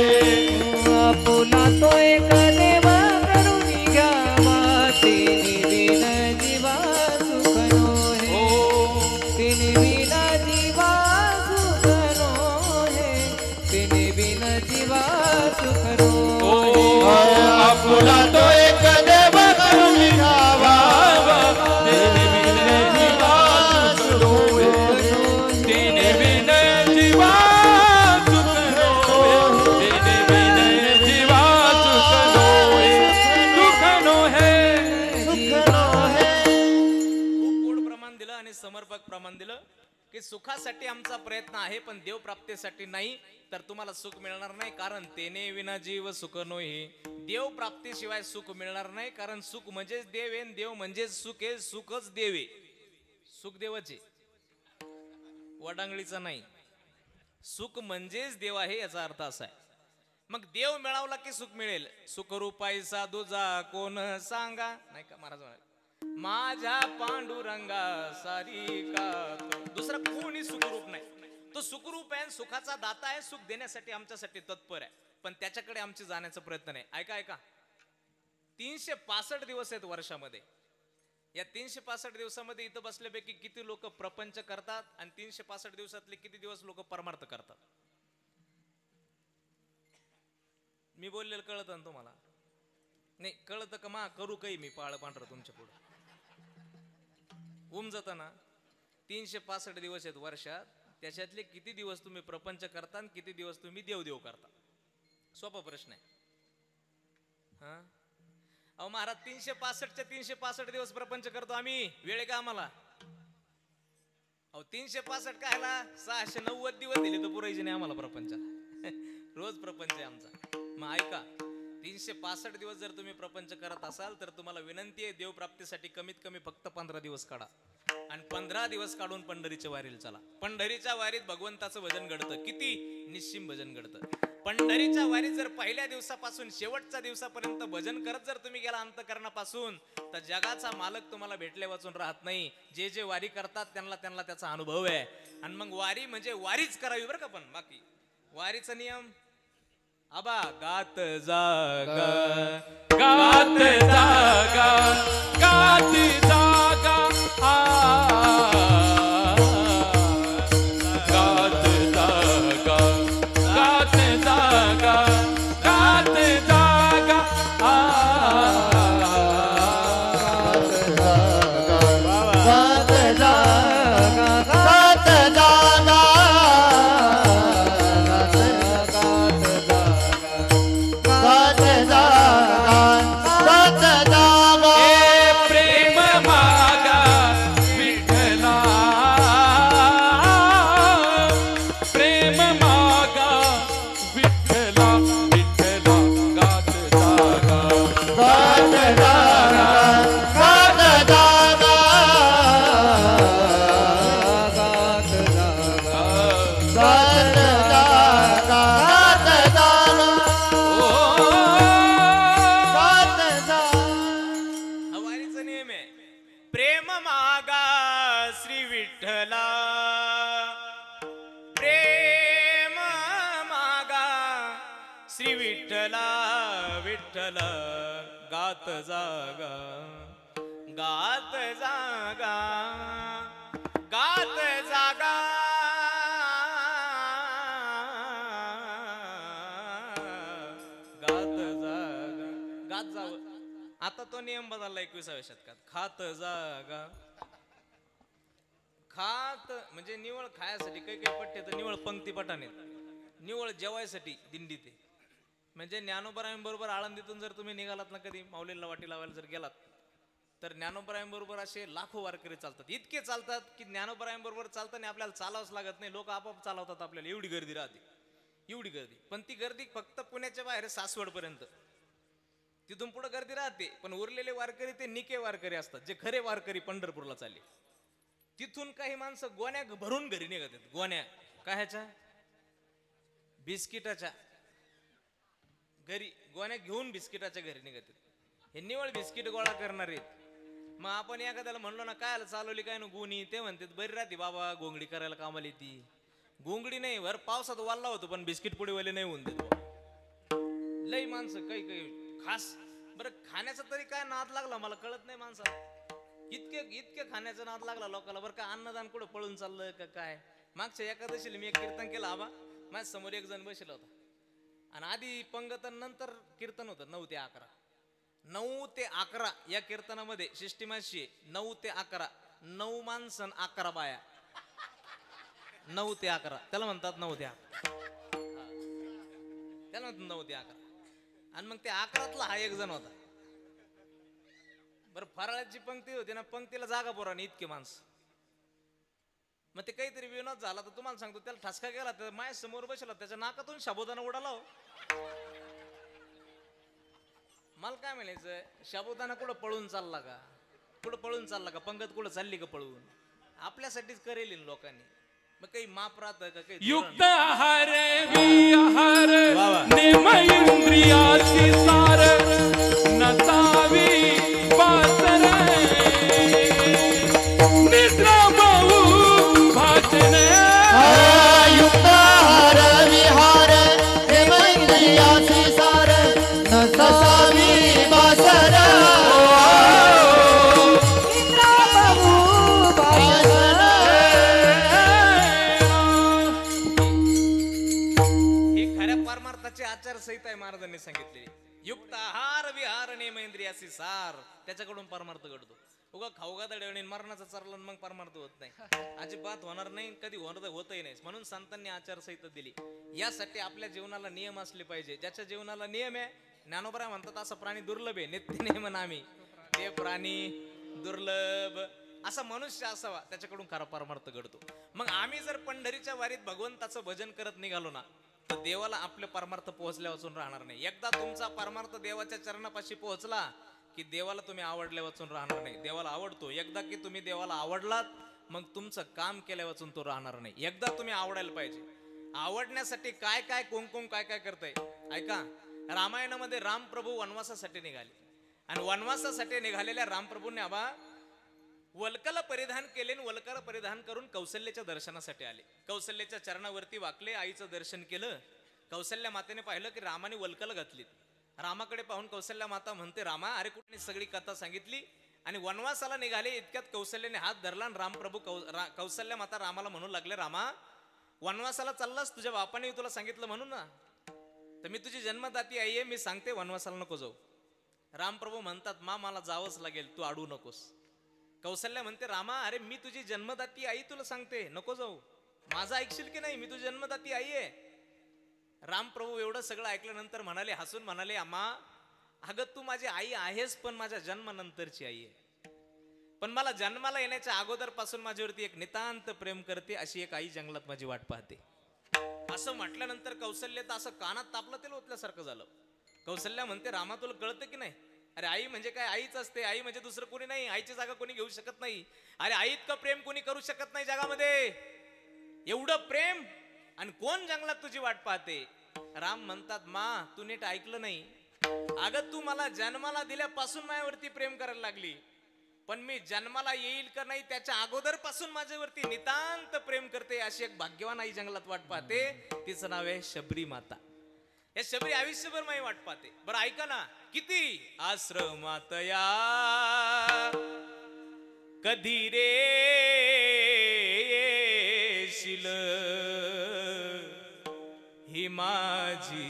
आपुला तो एक देव करून घ्यावा, तेने विन जीवा सुख नो हे, तेने विन जीवा सुख नो हे, तेने विन जीवा सुख नो हे. आपुला तो एक देव करून घ्यावा, तेने बिन जीवा सुख नो हे, तेने बिन जीवा सुख नो हे, तेने बिन जीवा सुख नो हे, सुख नो हे. खूप गोड प्रमाण दिलं आणि समर्पक प्रमाण दिलं की सुखासाठी आमचा प्रयत्न आहे पण देव प्राप्तीसाठी नाही, तर तुम्हाला सुख मिळणार नाही. कारण तेने विना जीव सुख नोही, देव प्राप्तीशिवाय सुख मिळणार नाही. कारण सुख म्हणजेच देव आहे, देव म्हणजेच सुख आहे, सुखच देव आहे. सुख देवाचे, वडांगळीचा नाही. सुख म्हणजेच देव आहे याचा अर्थ असा आहे. मग देव मिळवला की सुख मिळेल. सुखरूपाई साधूजा कोण सांगा, नाही का महाराज म्हणाले. माझ्या पांडुरंगा सारी का दुसरा कोणी सुखरूप नाही. तो सुखरूप आहे, सुखाचा दाता आहे, सुख देण्यासाठी आमच्यासाठी तत्पर आहे, पण त्याच्याकडे आमची जाण्याचा प्रयत्न नाही. ऐका ऐका, 365 दिवस आहेत वर्षामध्ये. या 365 दिवसामध्ये इथं बसल्यापैकी किती लोक प्रपंच करतात आणि 365 दिवसातले किती दिवस लोक परमार्थ करतात? मी बोललेलं कळतं ना तुम्हाला? नाही कळतं का? मा करू काही मी पाळ पांढर तुमच्या पुढे जात ना. 365 दिवस आहेत वर्षात, त्याच्यातले किती दिवस तुम्ही प्रपंच करता आणि किती दिवस तुम्ही देवदेव करता? सोपा प्रश्न आहे. हा अहो महाराज, 365च्या 365 दिवस प्रपंच करतो आम्ही, वेळ का आम्हाला? अहो 365 कायला 690 दिवस दिले तर पुरायचे नाही आम्हाला प्रपंच. रोज प्रपंच आहे आमचा. मग ऐका, 365 दिवस जर तुम्ही प्रपंच करत असाल तर तुम्हाला विनंती आहे, देवप्राप्तीसाठी कमीत कमी फक्त 15 दिवस काढा आणि 15 दिवस काढून पंढरीच्या वारीला चला. पंढरीच्या वारीत भगवंताचं भजन घडतं, किती निश्चिम भजन घडतं. पंढरीच्या वारीत जर पहिल्या दिवसापासून शेवटच्या दिवसापर्यंत भजन करत जर तुम्ही गेला अंतकरणापासून, तर जगाचा मालक तुम्हाला भेटले वाचून राहत नाही. जे जे वारी करतात त्यांना त्यांना त्याचा अनुभव आहे. आणि मग वारी म्हणजे वारीच करावी बरं का. पण बाकी वारीचा नियम आबा गात जागा गात जागा गात जागा गात जागा गात जागा गात जागा गात जागा गात जागा गात जागा गात जागा गात जावं. आता तो नियम बदलला 21व्या शतकात. खात जागा खात म्हणजे निवळ खायासाठी, काही काही पट्टे तर निवळ पंक्ती पटाने, निवळ जेवायसाठी दिंडी ते. म्हणजे ज्ञानोबरायांबरोबर आळंदीतून जर तुम्ही निघालात ना, कधी माऊलीला वाटी लावायला जर गेलात, तर ज्ञानोबरायांबरोबर असे लाखो वारकरी चालतात. इतके चालतात की ज्ञानोबरायांबरोबर चालताना आपल्याला चालावंच लागत नाही, लोक आपोआप चालवतात आपल्याला. एवढी गर्दी राहते, एवढी गर्दी. पण ती गर्दी फक्त पुण्याच्या बाहेर सासवड पर्यंत, तिथून पुढे गर्दी राहते. पण उरलेले वारकरी ते निके वारकरी असतात, जे खरे वारकरी पंढरपूरला चालले. तिथून काही माणसं गोण्या भरून घरी निघत आहेत. गोण्या कायच्या? बिस्किटाच्या. घरी गोण्या घेऊन बिस्किटाच्या घरी निघत आहेत. हे निवळ बिस्किट गोळा करणार आहेत. मग आपण एखाद्याला म्हणलो ना, काय चालवली काय ना गुणी, ते म्हणतात बरी राहते बाबा, गोंगडी करायला कामाला ती. गोंगडी नाही, भर पावसात वाल्ला होतो पण बिस्किट पुडीवाले नाही होऊन देतो. लई माणसं काही काही खास. बरं खाण्याचा तरी काय नाद लागला मला कळत नाही माणसाला. इतके खाण्याचा नाद लागला लोकांना. बरं का अन्नदान कुठं पळून चाललं का काय? मागच्या एकादशीला मी एक कीर्तन केलं आबा, माझ्या समोर एक जण बसला होता आणि आधी पंगत नंतर कीर्तन होतं 9 ते 11. 9 ते 11 या कीर्तनामध्ये सिस्टिमाशी 9 ते 11, 9 माणसं 11 बाया. 9 ते 11 त्याला म्हणतात 9 ते 11, त्याला म्हणतात 9 ते 11. आणि मग ते 11तला हा एक जण होता. बरं फराळाची पंक्ती होती ना, पंक्तीला जागा पोराने इतके माणसं. मग ते काहीतरी विनोद झाला तर तुम्हाला सांगतो, त्याला ठसका गेला, तर माझ्या समोर बसला, त्याच्या नाकातून साबुदाणा उडाला हो. मला काय म्हणायचं, साबुदाणा कुठं पळून चालला का? कुठं पळून चालला का? पंगत कुठं चालली का पळून? आपल्यासाठीच करेल लोकांनी. मग काही माप राहतं का? काही युक्त आहार विहार नेम इंद्रियाची सार नसावी पासर इंद्रियासी सार नसावी नसावी बासर इंद्रा बहु बासन. ही खऱ्या परमार्थाची आचारसंहिता आहे महाराजांनी सांगितलेली. युक्त आहार विहार नेम इंद्रियासी सार, त्याच्याकडून परमार्थ घडतो. उगा खाऊगा दळवणी मरणाचा चरला मग परमार्थ होत नाही, अजिबात होणार नाही, कधी होतही नाही. म्हणून संतांनी आचारसंहिता दिली. यासाठी आपल्या जीवनाला नियम असले पाहिजे. ज्याच्या जीवनाला नियम आहे, ज्ञानोबा म्हणतात असं प्राणी दुर्लभ आहे. नित्य नियमन आम्ही ते प्राणी दुर्लभ असा मनुष्य असावा, त्याच्याकडून खरा परमार्थ घडतो. मग आम्ही जर पंढरीच्या वारीत भगवंताचं भजन करत निघालो ना, तर देवाला आपले परमार्थ पोहोचल्या वाचून राहणार नाही. एकदा तुमचा परमार्थ देवाच्या चरणापाशी पोहोचला की देवाला तुम्ही आवडल्या वाचून राहणार नाही. देवाला आवडतो. एकदा की तुम्ही देवाला आवडलात, मग तुमचं काम केल्या वाचून तो राहणार नाही. एकदा तुम्ही आवडायला पाहिजे. आवडण्यासाठी काय काय कोण काय काय करतंय ऐका. रामायणामध्ये रामप्रभू वनवासासाठी निघाले आणि वनवासासाठी निघालेल्या रामप्रभूंनी आबा वल्कल परिधान केले. वल्कल परिधान करून कौशल्याच्या दर्शनासाठी आले. कौशल्याच्या चरणावरती वाकले, आईचं दर्शन केलं. कौशल्या मातेने पाहिलं की रामाने वल्कल घातली. रामाकडे पाहून कौशल्या माता म्हणते, रामा अरे कुठे सगळी कथा सांगितली आणि वनवासाला निघाले. इतक्यात कौशल्याने हात धरला आणि रामप्रभू कौशल्या माता रामाला म्हणू लागले, रामा वनवासाला चाललास, तुझ्या बापाने तुला सांगितलं म्हणून ना, तर मी तुझी जन्मदाती आई आहे, मी सांगते वनवासाला नको जाऊ. रामप्रभू म्हणतात, मला जावंच लागेल, तू अडू नकोस. कौशल्या म्हणते, रामा अरे मी तुझी जन्मदाती आई, तुला सांगते नको जाऊ, माझं ऐकशील की नाही, मी तुझी जन्मदाती आई आहे. रामप्रभू एवढं सगळं ऐकल्यानंतर म्हणाले, हसून म्हणाले, अम्मा अगं तू माझी आई आहेस, पण माझ्या जन्मानंतरची आई आहे. पण मला जन्माला येण्याच्या अगोदर पासून माझ्यावरती एक नितांत प्रेम करते, अशी एक आई जंगलात माझी वाट पाहते. असं म्हटल्यानंतर कौशल्य तर असं कानात तापलं तेल ओतल्यासारखं झालं. कौशल्या म्हणते, रामा तुला कळतं की नाही, अरे आई म्हणजे काय, आईच असते, आई म्हणजे दुसरं कोणी नाही, आईची जागा कोणी घेऊ शकत नाही. अरे आई इतकं प्रेम कोणी करू शकत नाही जगामध्ये, एवढं प्रेम, आणि कोण जंगलात तुझी वाट पाहते. राम म्हणतात, तू नीट ऐकलं नाही, अगं तू मला जन्माला दिल्यापासून माझ्यावरती प्रेम करायला लागली, पण मी जन्माला येईल का नाही त्याच्या अगोदर पासून माझ्यावरती नितांत प्रेम करते, अशी एक भाग्यवान आई जंगलात वाट पाहते. तिचं नाव आहे शबरी माता. या शबरी आयुष्यभर माझी वाट पाहते. बरं ऐका ना, किती आश्रमात या कधी रे येशील, ही माझी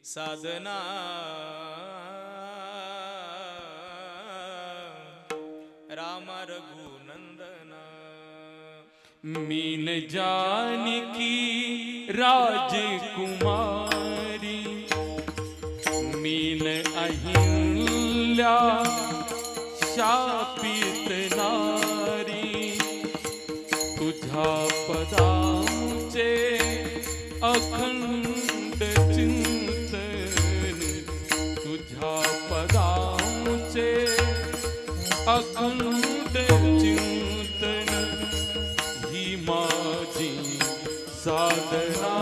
साधना, राम रघुनंदना. मीन जानकी राजकुमारी, मीन अहिल्या शापित नारी, तुझ्या पदांचे अखंड चिंतन, तुझ्या पदांचे अखंड चिंतन, ही माझी साधना.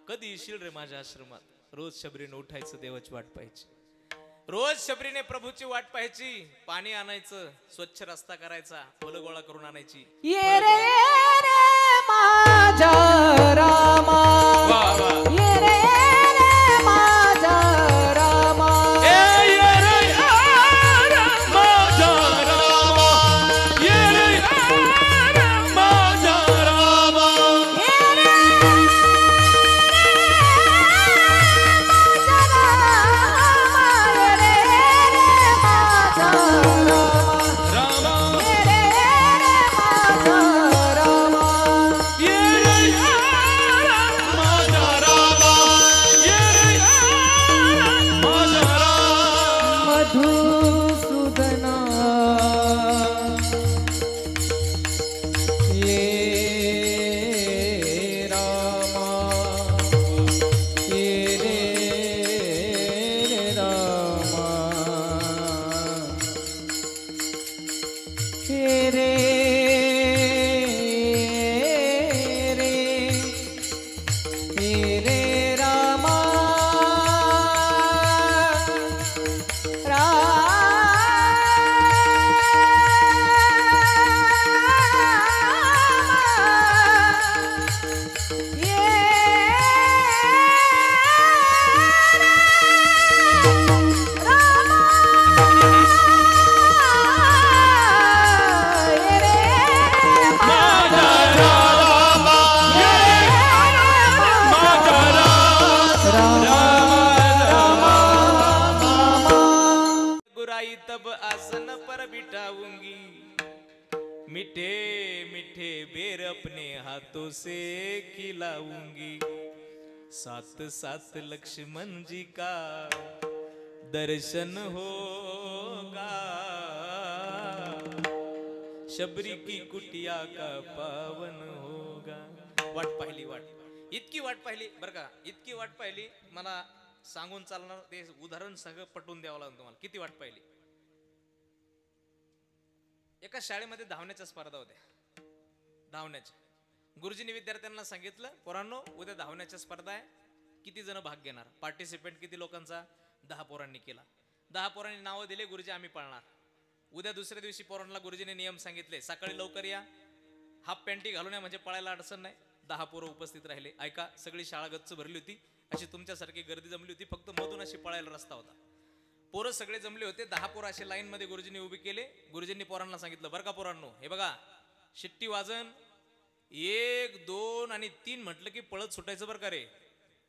कधी येशील रे माझ्या आश्रमात. रोज शबरीने उठायचं, देवाची वाट पाहायची. रोज शबरीने प्रभूची वाट पाहायची. पाणी आणायचं, स्वच्छ रस्ता करायचा, फुलं गोळा करून आणायची. ये रे माझा रामा, ये रे माझा रामा, ये रे माझा रामा, ये रे माझा रामा, मीठे मीठे बेर अपने हाथों से खिलाऊंगी, साथ साथ लक्ष्मण जी का दर्शन होगा, शबरी की कुटिया का पावन होगा. वाट पाहिली, वाट इतकी वाट पाहिली बरं का, इतकी वाट पाहिली. मला सांगून चालणार ते उदाहरण सगळं पटवून द्यावं लागेल तुम्हाला. किती वाट पाहिली. एका शाळेमध्ये धावण्याच्या स्पर्धा होत्या, धावण्याच्या. गुरुजींनी विद्यार्थ्यांना सांगितलं, पोरांनो उद्या धावण्याच्या स्पर्धा आहे, किती जण भाग घेणार. पार्टिसिपेंट किती लोकांचा, 10 पोरांनी केला. 10 पोरांनी नावं दिले, गुरुजी आम्ही पळणार. उद्या दुसऱ्या दिवशी पोरांना गुरुजीने नियम सांगितले, सकाळी लवकर या, हाफ पॅन्टी घालून या म्हणजे पळायला अडचण नाही. 10 पोरं उपस्थित राहिले. ऐका, सगळी शाळा गच्च भरली होती, अशी तुमच्यासारखी गर्दी जमली होती, फक्त मधून अशी पळायला रस्ता होता. पोरं सगळे जमले होते. 10 पोरं असे लाईन मध्ये गुरुजींनी उभी केले. गुरुजींनी पोरांना सांगितलं, बरं का पोरांनो, हे बघा शिट्टी वाजन 1 2 आणि 3 म्हटलं की पळत सुटायचं बरं का रे.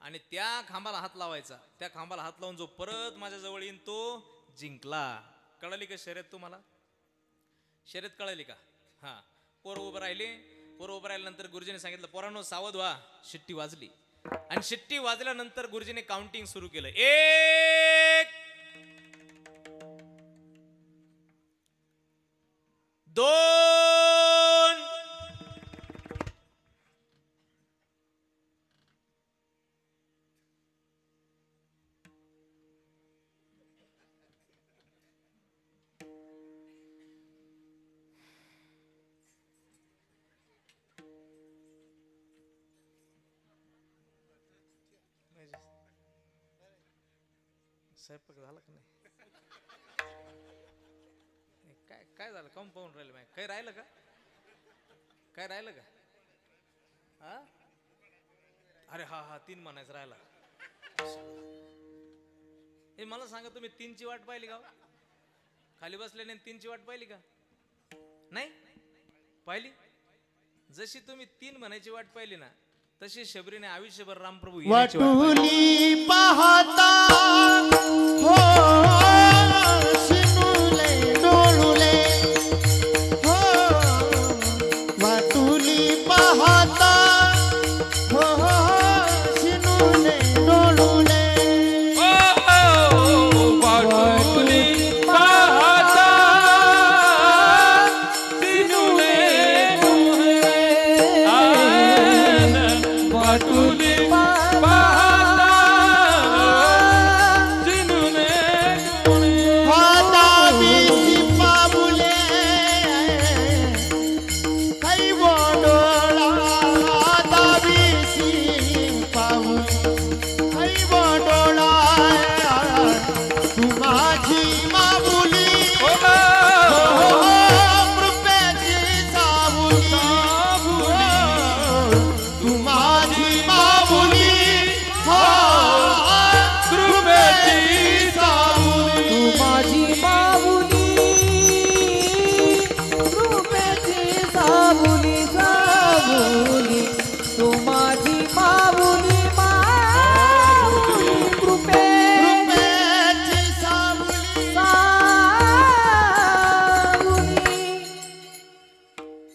आणि त्या खांबाला हात लावायचा. त्या खांबाला हात लावून जो परत माझ्या जवळ येईन तो जिंकला. कळाली का शर्यत तुम्हाला? शर्यत कळाली का? हा. पोरं उभं राहिले. पोरं उभं राहिल्यानंतर गुरुजीने सांगितलं, पोरांनो सावध व्हा. शिट्टी वाजली आणि शिट्टी वाजल्यानंतर गुरुजीने काउंटिंग सुरू केलं. 1 2 स्वयंपाक झाला का नाही? काय काय झालं? काऊन पाहून राहिलं? माहिती काही राहिलं का? काय राहिलं का? हा, अरे हा हा 3 म्हणायचं राहिला. हे मला सांगा, तुम्ही 3ची वाट पाहिली का? खाली बसल्याने 3ची वाट पाहिली का? नाही पाहिली. जशी तुम्ही 3 म्हणायची वाट पाहिली ना, तशी शबरीने आयुष्यभर रामप्रभू येण्याची वाट पाहिली. वाटुली पाहता हो शिनुले डोळुले हो, वाटुली पाहता हो शिनुले डोळुले वाटुली पाहता सिनुले वाटुली पाहता सिनुले हाता बीसी पामुले काही बोडोळा, हाता बीसी पामुले काही बोडोळा, तू माझी मामुली कृपेची सावली, तू माझी मामुली कृपेची सावली, तू माझी माऊली, कृपेची सावली सावली, तू माझी माऊली माऊली, कृपेची सावली. सावली.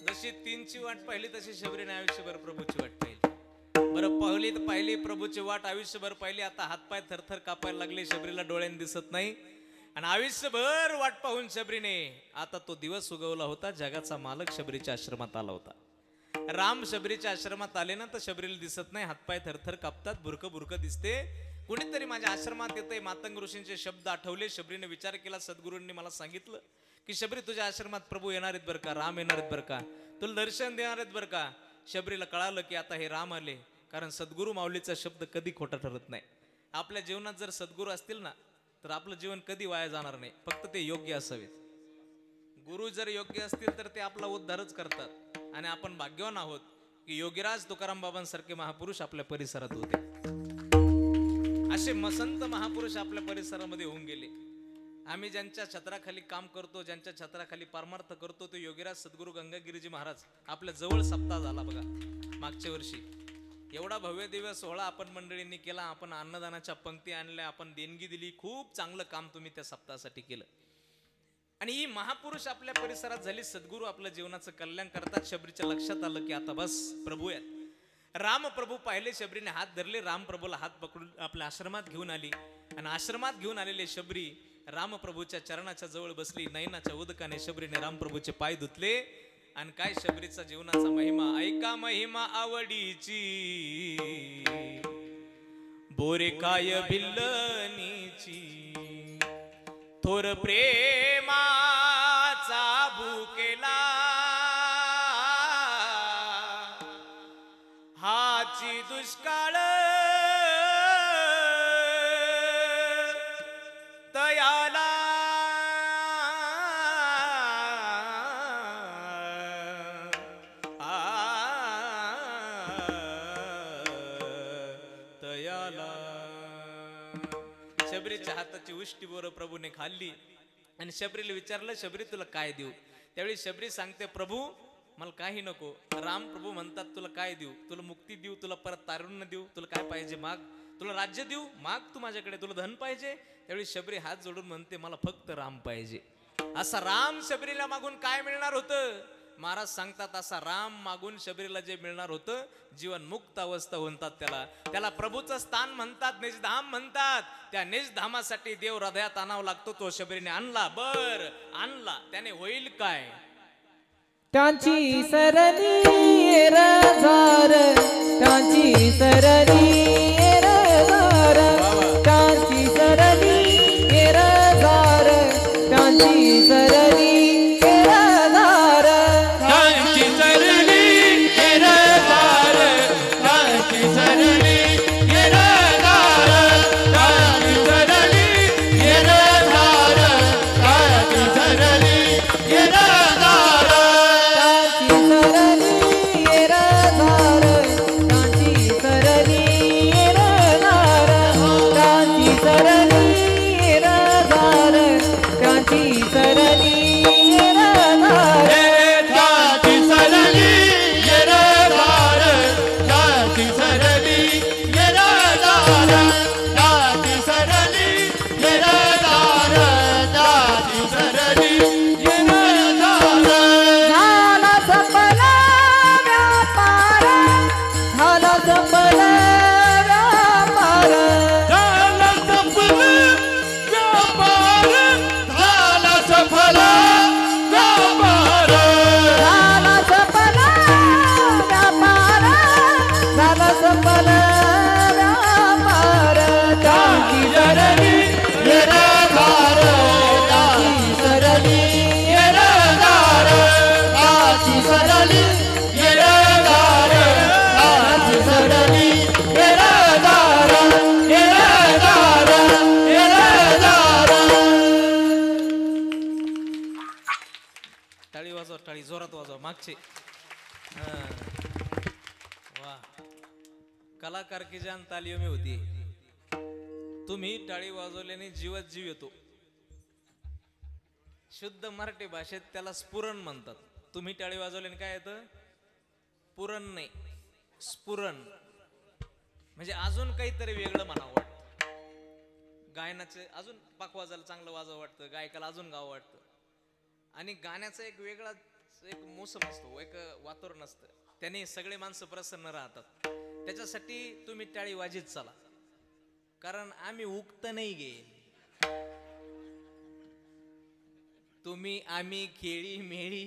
जशी 3ची वाट पाहिली तशी शबरीने आयुष्यभर प्रभूची वाट पाहिली. बरं, पाहिली तर पाहिली प्रभूची वाट आयुष्यभर पाहिली. आता हातपाय थरथर कापायला लागले, शबरीला डोळ्याने दिसत नाही. आणि आयुष्यभर वाट पाहून शबरीने आता तो दिवस उगवला होता. जगाचा मालक शबरीच्या आश्रमात आला होता. राम शबरीच्या आश्रमात आले ना, तर शबरीला दिसत नाही, हातपाय थरथर कापतात, बुरकं बुरकं दिसते. कुणीतरी माझ्या आश्रमात येतंय. मातंग ऋषींचे शब्द आठवले. शबरीने विचार केला, सद्गुरूंनी मला सांगितलं की शबरी तुझ्या आश्रमात प्रभू येणार आहेत बरं का, राम येणार आहेत बरं का, तुला दर्शन देणार आहेत बरं का. शबरीला कळालं की आता हे राम आले, कारण सद्गुरू माऊलीचा शब्द कधी खोटा ठरत नाही. आपल्या जीवनात जर सद्गुरू असतील ना, तर आपलं जीवन कधी वाया जाणार नाही. फक्त ते योग्य असावेत. गुरु जर योग्य असतील तर ते आपला उद्धारच करतात. आणि आपण भाग्यवान आहोत की योगीराज तुकाराम बाबांसारखे महापुरुष आपल्या परिसरात होते. असे संत महापुरुष आपल्या परिसरामध्ये होऊन गेले. आम्ही ज्यांच्या छत्राखाली काम करतो, ज्यांच्या छत्राखाली परमार्थ करतो, ते योगीराज सद्गुरू गंगागिरीजी महाराज आपल्या जवळ सप्ताह झाला बघा मागच्या वर्षी. एवढा भव्य दिव्य सोहळा आपण मंडळींनी केला. आपण अन्नदानाच्या पंक्ती आणल्या, आपण देणगी दिली. खूप चांगलं काम तुम्ही त्या सप्ताहासाठी केलं. आणि ही महापुरुष आपल्या परिसरात झाली, सद्गुरू आपल्या जीवनाचं कल्याण करतात. शबरीच्या लक्षात आलं की आता बस प्रभू आहेत. राम प्रभू पाहिले, शबरीने हात धरले, राम प्रभूला हात पकडून आपल्या आश्रमात घेऊन आली. आणि आश्रमात घेऊन आलेले शबरी रामप्रभूच्या चरणाच्या जवळ बसली. नयनाच्या उदकाने शबरीने रामप्रभूचे पाय धुतले. आणि काय शबरीचा जीवनाचा महिमा ऐका, महिमा आवडीची बोरे काय भिल्लनीची, थोर प्रेमाचा भुकेला हाची दुष्काळ तयाला तयाला. शबरीच्या हाताची उष्टी बोर प्रभूने खाल्ली. आणि शबरीला विचारलं, शबरी तुला काय देऊ? त्यावेळी शबरी सांगते, प्रभू मला काही नको. राम प्रभू म्हणतात, तुला काय देऊ? तुला मुक्ती देऊ, तुला परत तारुण्य देऊ, तुला काय पाहिजे माग. तुला राज्य देऊ, माग तू माझ्याकडे. तुला धन पाहिजे? त्यावेळी शबरी हात जोडून म्हणते, मला फक्त राम पाहिजे. असा राम शबरीला मागून काय मिळणार होतं? महाराज सांगतात, असा राम मागून शबरीला जे मिळणार होतं, जीवन मुक्त अवस्था म्हणतात त्याला. त्याला प्रभूचं स्थान म्हणतात, निजधाम म्हणतात. त्या निजधामासाठी देव हृदयात आणावा लागतो. तो शबरीने आणला. बर आणला, त्याने होईल काय? त्यांची सरणी रजार, त्यांची सरणी रजार, त्यांची सरणी रजार, त्यांची सरणी रजार, त्यांची सरणी येरदार, त्यांची सरणी येरदार, त्यांची सरणी येरदार, त्यांची सरणी येरदार, त्यांची सरणी रजार, त्यांची सरणी रजार, त्यांची सरणी रजार, त्यांची सरणी रजार. त्यांची सरणी येरदार, त्यांची सरणी येरदार, त्यांची सरणी येरदार, त्यांची सरणी येरदार. झाला सफल व्यापार, झाला सफल व्यापार, झाला सफल व्यापार, झाला सफल व्यापार, झाला सफल व्यापार, झाला सफल व्यापार. त्यांची सरणी येरदार, त्यांची सरणी येरदार, त्यांची सरणी येरदार, त्यांची सरणी येरदार, येरदार, येरदार. टाळी वाजवा, टाळी जोरात वाजवा. मागचे वा, कलाकार की जान तालियों में होती. तुम्ही टाळी वाजवल्याने जीवात जीव येतो. शुद्ध मराठी भाषेत त्याला स्फुरण म्हणतात. तुम्ही टाळी वाजवल्याने काय येतं? पुरण नाही, स्फुरण. म्हणजे अजून काहीतरी वेगळं म्हणावं वाटतं. गायनाचे अजून पाक वाजायला चांगलं वाजावं वाटतं, गायकाला अजून गावं वाटतं. आणि गाण्याचा एक वेगळा एक मोसम असतो, एक वातावरण असतं. त्याने सगळे माणसं प्रसन्न राहतात. त्याच्यासाठी तुम्ही टाळी वाजीत चला. कारण आम्ही उक्त नाही गे. तुम्ही आम्ही खेळी मेळी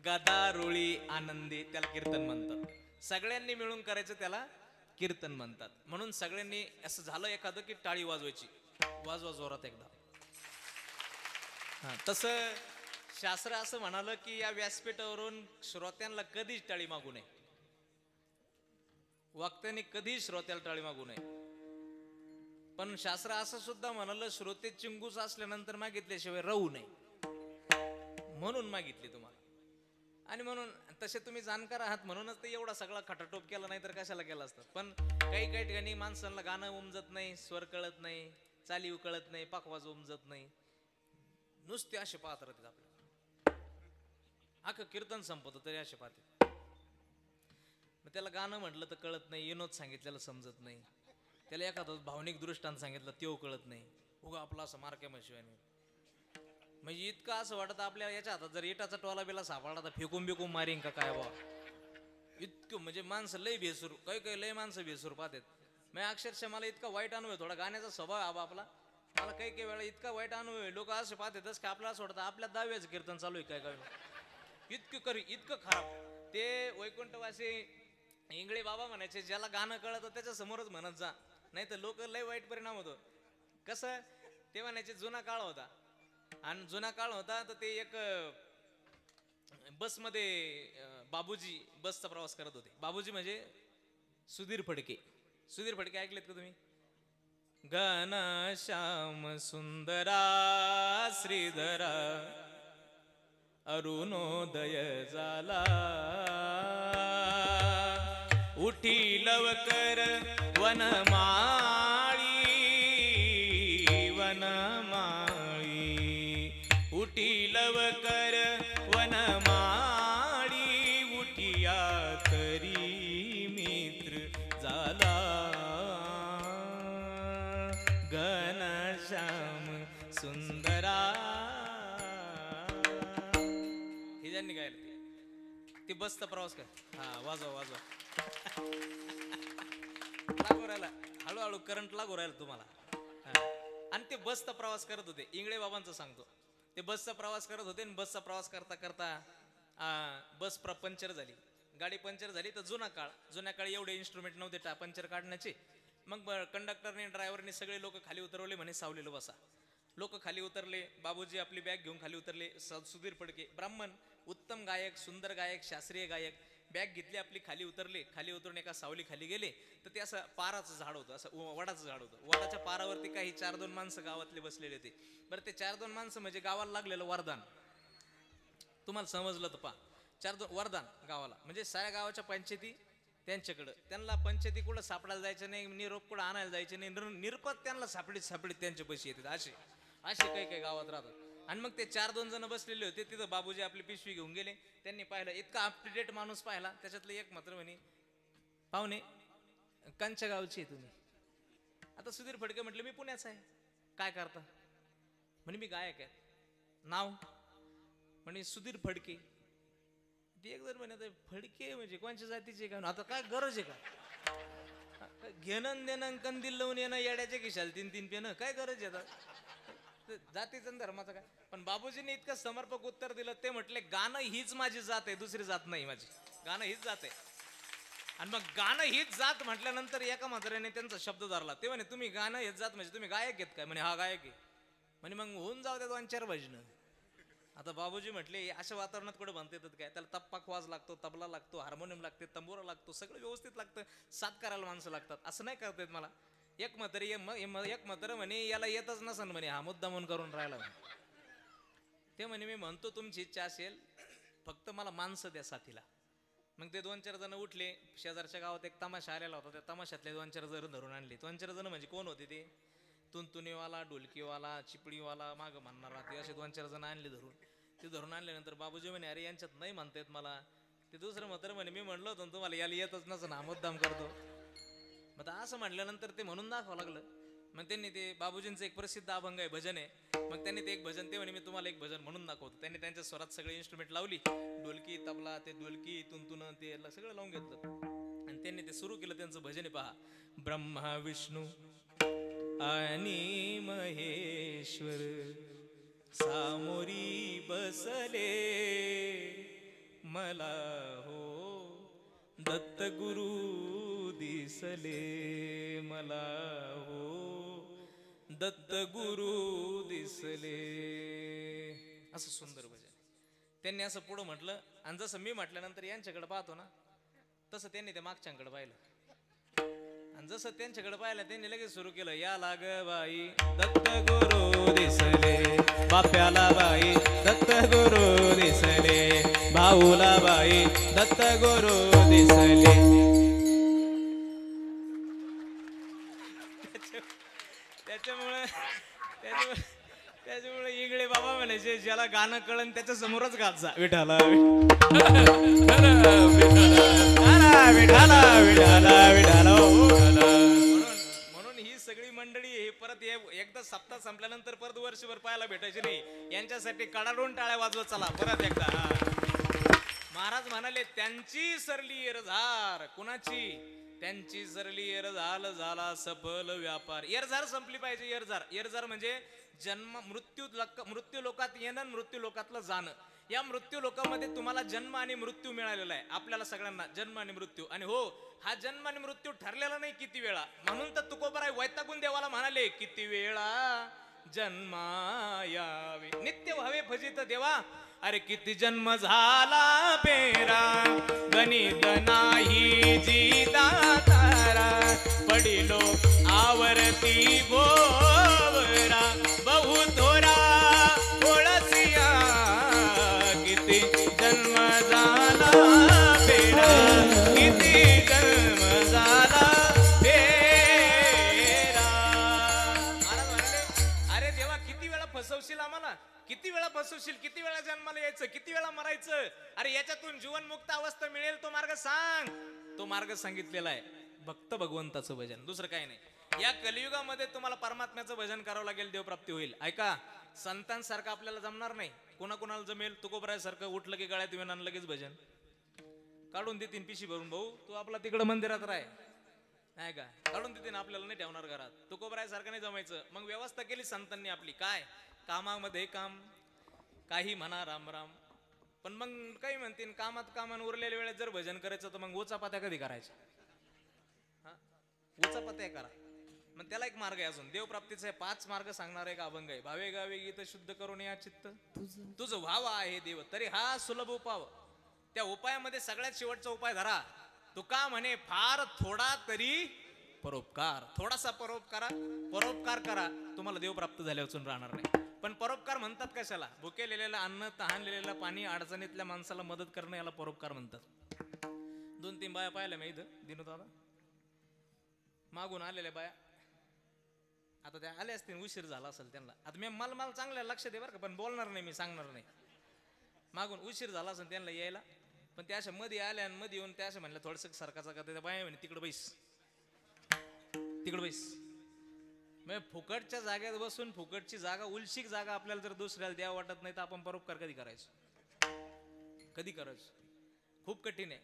गदा रोळी आनंदी, त्याला कीर्तन म्हणतात. सगळ्यांनी मिळून करायचं त्याला कीर्तन म्हणतात. म्हणून सगळ्यांनी असं झालं एखादं की टाळी वाजवायची. वाजवा जोरात एकदा. तसं शास्त्र असं म्हणालं की या व्यासपीठावरून श्रोत्यांना कधीच टाळी मागू नये. वक्त्यांनी कधीच श्रोत्याला टाळी मागू नये. पण शास्त्र असं सुद्धा म्हणालं, श्रोते चिंगूस असल्यानंतर मागितल्याशिवाय राहू नये, म्हणून मागितली तुम्हाला. आणि म्हणून तसे तुम्ही जाणकार आहात म्हणूनच ते एवढा सगळा खटाटोप केला, नाही तर कशाला केला असतात. पण काही काही ठिकाणी माणसांना गाणं उमजत नाही, स्वर कळत नाही, चालीव कळत नाही, पाकवाज उमजत नाही, नुसते असे पाहत राहतात. आपल्याला अख्खं कीर्तन संपत तरी असे पाहते. मग त्याला गाणं म्हटलं तर कळत नाही, विनोद सांगितलेलं समजत नाही, त्याला एखादं भावनिक दृष्टांत सांगितलं तेव्हा कळत नाही. उगा आपला असं मारक्या शिवाय. म्हणजे इतकं असं वाटत आपल्याला याच्या हातात जर इटाचा टोला बिला सापडला तर फेकून बिकून मारीन का काय बा. इतकं म्हणजे माणसं लय बेसूर, काही काही लय माणसं बेसूर पाहतात. मी अक्षरशः मला इतका वाईट अनुभव आहे, थोडा गाण्याचा स्वभाव आबा आपला, मला काही काही वेळा इतका वाईट अनुभव आहे. लोक असे पाहतातच की आपल्याला सोडतात आपल्या दहाव्याचं कीर्तन चालू आहे काय काय, इतकं खराब. ते वैकुंठवासी इंगळे बाबा म्हणायचे, ज्याला गाणं कळतं त्याच्या समोरच म्हणत जा, नाही तर लोक लय वाईट परिणाम होतो. कसं ते म्हणायचे, जुना काळ होता आणि जुना काळ होता तर ते एक बसमध्ये बाबूजी बसचा प्रवास करत होते. बाबूजी म्हणजे सुधीर फडके. सुधीर फडके ऐकलेत का तुम्ही? घनश्याम सुंदरा श्रीधरा अरुणोदय झाला, उठी लवकर वनमाळी वनमाळी, उठी लवकर वनमाळी, उठिया तरी मित्र झाला, घनश्याम सुंदरा. हे ज्यांनी गायलं ते बसचा प्रवास कर. हा वाजवा वाजवा. लागू राहिला हळूहळू करंट लागू राहिला तुम्हाला. आणि ते बसचा प्रवास करत होते. इंगळे बाबांचं सांगतो, ते बसचा प्रवास करत होते आणि बसचा प्रवास करता करता बस पंक्चर झाली, गाडी पंक्चर झाली. तर जुन्या काळी एवढे इन्स्ट्रुमेंट नव्हते पंक्चर काढण्याचे. मग कंडक्टरने ड्रायव्हरने सगळे लोक खाली उतरवले, म्हणे सावलेलं बसा. लोक खाली उतरले. बाबूजी आपली बॅग घेऊन खाली उतरले. सुधीर फडके ब्राह्मण, उत्तम गायक, सुंदर गायक, शास्त्रीय गायक, बॅग घेतली आपली, खाली उतरले. खाली उतरून एका सावली खाली गेले तर ते असं पाराचं झाड होतं, असं वडाचं झाड होतं. वडाच्या पारावरती काही 4-2 माणसं गावातले बसलेले होते. बरं ते 4-2 माणसं म्हणजे गावाला लागलेलं वरदान. तुम्हाला समजलं तर पा, 4-2 वरदान गावाला म्हणजे साऱ्या गावाच्या पंचायती त्यांच्याकडं. त्यांना पंचायती कुठं सापडायला जायचं नाही, निरोप कुठं आणायला जायचं नाही, निरपत त्यांना सापडीत त्यांचे पैसे येतात. असे काही गावात राहतात. आणि मग ते 4-2 जण बसलेले होते तिथं. बाबूजी आपली पिशवी घेऊन गेले. त्यांनी पाहिलं, इतका अप टू डेट माणूस पाहिला. त्याच्यातलं एक मात्र म्हणे, पाहुणे कंच्या गावची आहे तुम्ही? आता सुधीर फडके म्हटलं, मी पुण्याचा आहे. काय करता? म्हणे मी गायक आहे. नाव? म्हणे सुधीर फडके. ते एक जण म्हणे, फडके म्हणजे कोणत्या जातीचे का? आता काय गरज आहे का? घेणं देणं कंदील लावून येणं, येड्याचे खिशाल 3-3 पेनं, काय गरज आहे? जातीचं धर्माचं काय? पण बाबूजींनी इतकं समर्पक उत्तर दिलं. ते म्हटले, गाणं हीच माझी जात आहे, दुसरी जात नाही माझी. गाणं हीच जात आहे. आणि मग गाणं हीच जात म्हटल्यानंतर एका म्हाताऱ्याने त्यांचा शब्द धरला. ते म्हणे, तुम्ही गाणं हेच जात म्हणजे तुम्ही गायक आहेत काय? म्हणे हा गायक आहे. म्हणे मग होऊन जाऊ द्या 2-4 भजनं. आता बाबूजी म्हटले, अशा वातावरणात कुठे म्हणता येतात काय? त्याला तप्पाक वाज लागतो, तबला लागतो, हार्मोनियम लागते, तंबोरा लागतो, सगळं व्यवस्थित लागतं. साथ करायला माणसं लागतात. असं नाही करता येत मला. एक म्हातारं म्हणे, याला येतच नसन म्हणे, हा मुद्दा म्हणून करून राहिला. ते म्हणे, मी म्हणतो तुमची इच्छा असेल, फक्त मला माणसं द्या साथीला. मग ते 2-4 जण उठले. शेजारच्या गावात एक तमाशा आलेला होता. त्या तमाशातले 2-4 जण धरून आणले. 2-4 जण म्हणजे कोण होते ते? तुनतुनीवाला, ढोलकीवाला, चिपडीवाला, माग म्हणणारा, ते असे 2-4 जण आणले धरून. ते धरून आणल्यानंतर बाबूजी म्हणे, अरे यांच्यात नाही म्हणता येत मला. ते दुसरं म्हातारं म्हणे, मी म्हणलो होतो तुम्हाला याला येतच नसं ना, मुद्दाम करतो. मग असं म्हटल्यानंतर ते म्हणून दाखवावं लागलं. मग त्यांनी ते बाबूजींचं एक प्रसिद्ध अभंग आहे, भजन आहे. मग त्यांनी ते एक भजन, ते म्हणे मी तुम्हाला एक भजन म्हणून दाखवतो. त्यांनी त्यांच्या स्वरात सगळे इन्स्ट्रुमेंट लावली, ढोलकी, तबला, ते ढोलकी, तुंतुन, ते सगळं लावून घेतलं. आणि त्यांनी ते सुरू केलं. त्यांचं भजन आहे पहा. ब्रह्मा विष्णू आणि महेश्वर सामोरी बसले, मला हो दत्त गुरु दिसले, मला हो दत्त गुरु दिसले. असं सुंदर भजन. त्यांनी असं पुढं म्हटलं. आणि जसं मी म्हटल्यानंतर यांच्याकडे पाहतो ना, तसं त्यांनी ते मागच्यांकडे पाहिलं. आणि जसं त्यांच्याकडे पाहिलं त्यांनी लगेच सुरू केलं, या लाग बाई दत्त गुरु दिसले, बाप्याला बाई दत्त गुरु दिसले, भाऊला बाई दत्त गुरु दिसले. त्याच्यामुळे इंगळे बाबा म्हणायचे, ज्याला गाणं कळन त्याच्या समोरच गात जा, विठाला विठाला विठाला विठाला विठाला. म्हणून ही सगळी मंडळी हे परत एकदा सप्ताह संपल्यानंतर परत वर्षभर पाहायला भेटायचे नाही. यांच्यासाठी कडाडून टाळ्या वाजवत चला परत एकदा. महाराज म्हणाले त्यांची सरली एरझार. कुणाची? त्यांची सरली एरझार झाला सफल व्यापार. एरझार संपली पाहिजे. एरझार म्हणजे जन्म मृत्यू लोकात येणं, मृत्यू लोकातलं जाणं. या मृत्यू लोकांमध्ये तुम्हाला जन्म आणि मृत्यू मिळालेला आहे. आपल्याला सगळ्यांना जन्म आणि मृत्यू. आणि हो, हा जन्म आणि मृत्यू ठरलेला नाही किती वेळा. म्हणून तर तुकोबराय वैतागून देवाला म्हणाले किती वेळा जन्मा यावे नित्य व्हावे फजित देवा. अरे किती जन्म झाला पेरा गणित नाही जीता तारा. पडिलो आवर्ती गोवरा बहु थोरा ओळसिया. किती जन्म झाला पेरा किती जन्म झाला पेरा. महाराज म्हणाले अरे देवा किती वेळा फसवशील आम्हाला, किती वेळा फसवशील, किती वेळा जन्माला यायचं, किती वेळा मरायचं. अरे याच्यातून जीवनमुक्त अवस्था मिळेल तो मार्ग सांग. तो मार्ग सांगितलेला आहे भक्त भगवंताचं भजन, दुसरं काही नाही. या कलियुगामध्ये तुम्हाला परमात्म्याचं भजन करावं लागेल, देवप्राप्ती होईल. ऐका, संतांसारखं आपल्याला जमणार नाही. कोणाकोणाला जमेल? तुकोबरायासारखं उठलं की गळ्यात विमान लगेच भजन काढून देतीन पिशी भरून. भाऊ तू आपला तिकडं मंदिरात राह, नाही का? काढून देतीन, आपल्याला नाही ठेवणार घरात. तुकोबरायासारखं नाही जमायचं. मग व्यवस्था केली संतांनी आपली. काय? कामामध्ये काम, काही म्हणा राम राम. पण मग काही म्हणतील कामात उरलेल्या वेळेत जर भजन करायचं तर मग उचापात्या कधी करायच्या? उचापात्या करा. मग त्याला एक मार्ग आहे अजून देवप्राप्तीचा आहे. 5 मार्ग सांगणार एक अभंग आहे. भावे गावे गीत शुद्ध करून या चित्त तुझं व्हावा आहे देव तरी हा सुलभ उपाव. त्या उपायामध्ये सगळ्यात शेवटचा उपाय धरा. तुका म्हणे फार थोडा तरी परोपकार. थोडासा परोपकार करा, तुम्हाला देवप्राप्त झाल्यावर राहणार नाही. पण परोपकार म्हणतात कशाला? भुकेलेलं अन्न, तहानलेलं पाणी, अडचणीतल्या माणसाला मदत करणं याला परोपकार म्हणतात. 2-3 बाया पाहिल्या मी इथं दिनू दादा, मागून आलेल्या बाया. आता त्या आल्या असतील, उशीर झाला असेल त्यांना. आता मला चांगलं लक्ष दे बरं का, पण बोलणार नाही मी, सांगणार नाही. मागून उशीर झाला असेल त्यांना यायला, पण त्या अशा मध्ये आल्या आणि मध्ये येऊन त्या अशा म्हणल्या थोडंसं सरकाचा का. त्या बाया म्हणे तिकडं बैस, तिकडं बैस. म्हणजे फुकटच्या जागेत बसून फुकटची जागा, उलशिक जागा आपल्याला जर दुसऱ्याला द्यावं वाटत नाही तर आपण परोपकार कधी करायचो? कधी करायचो? खूप कठीण आहे.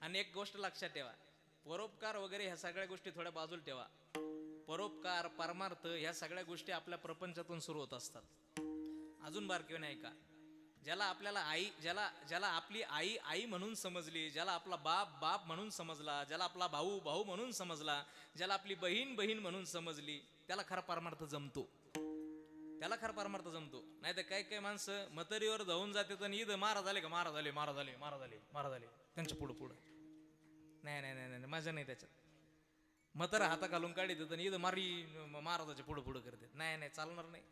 आणि एक गोष्ट लक्षात ठेवा, परोपकार वगैरे ह्या सगळ्या गोष्टी थोड्या बाजूला ठेवा. परोपकार, परमार्थ ह्या सगळ्या गोष्टी आपल्या प्रपंचातून सुरू होत असतात. अजून बारकाईने ऐका. ज्याला आपल्याला आई, ज्याला आपली आई म्हणून समजली, ज्याला आपला बाप म्हणून समजला, ज्याला आपला भाऊ म्हणून समजला, ज्याला आपली बहीण म्हणून समजली, त्याला खरा परमार्थ जमतो. त्याला खरा परमार्थ जमतो. नाही तर काही माणसं मतरीवर जाऊन जाते तर ईद मारा झाले का, मारा झाले त्यांच्या पुढं. नाही मजा नाही त्याच्यात. मतर हाता घालून काढी देत ईद मारी महाराजाच्या पुढं करते. नाही चालणार नाही.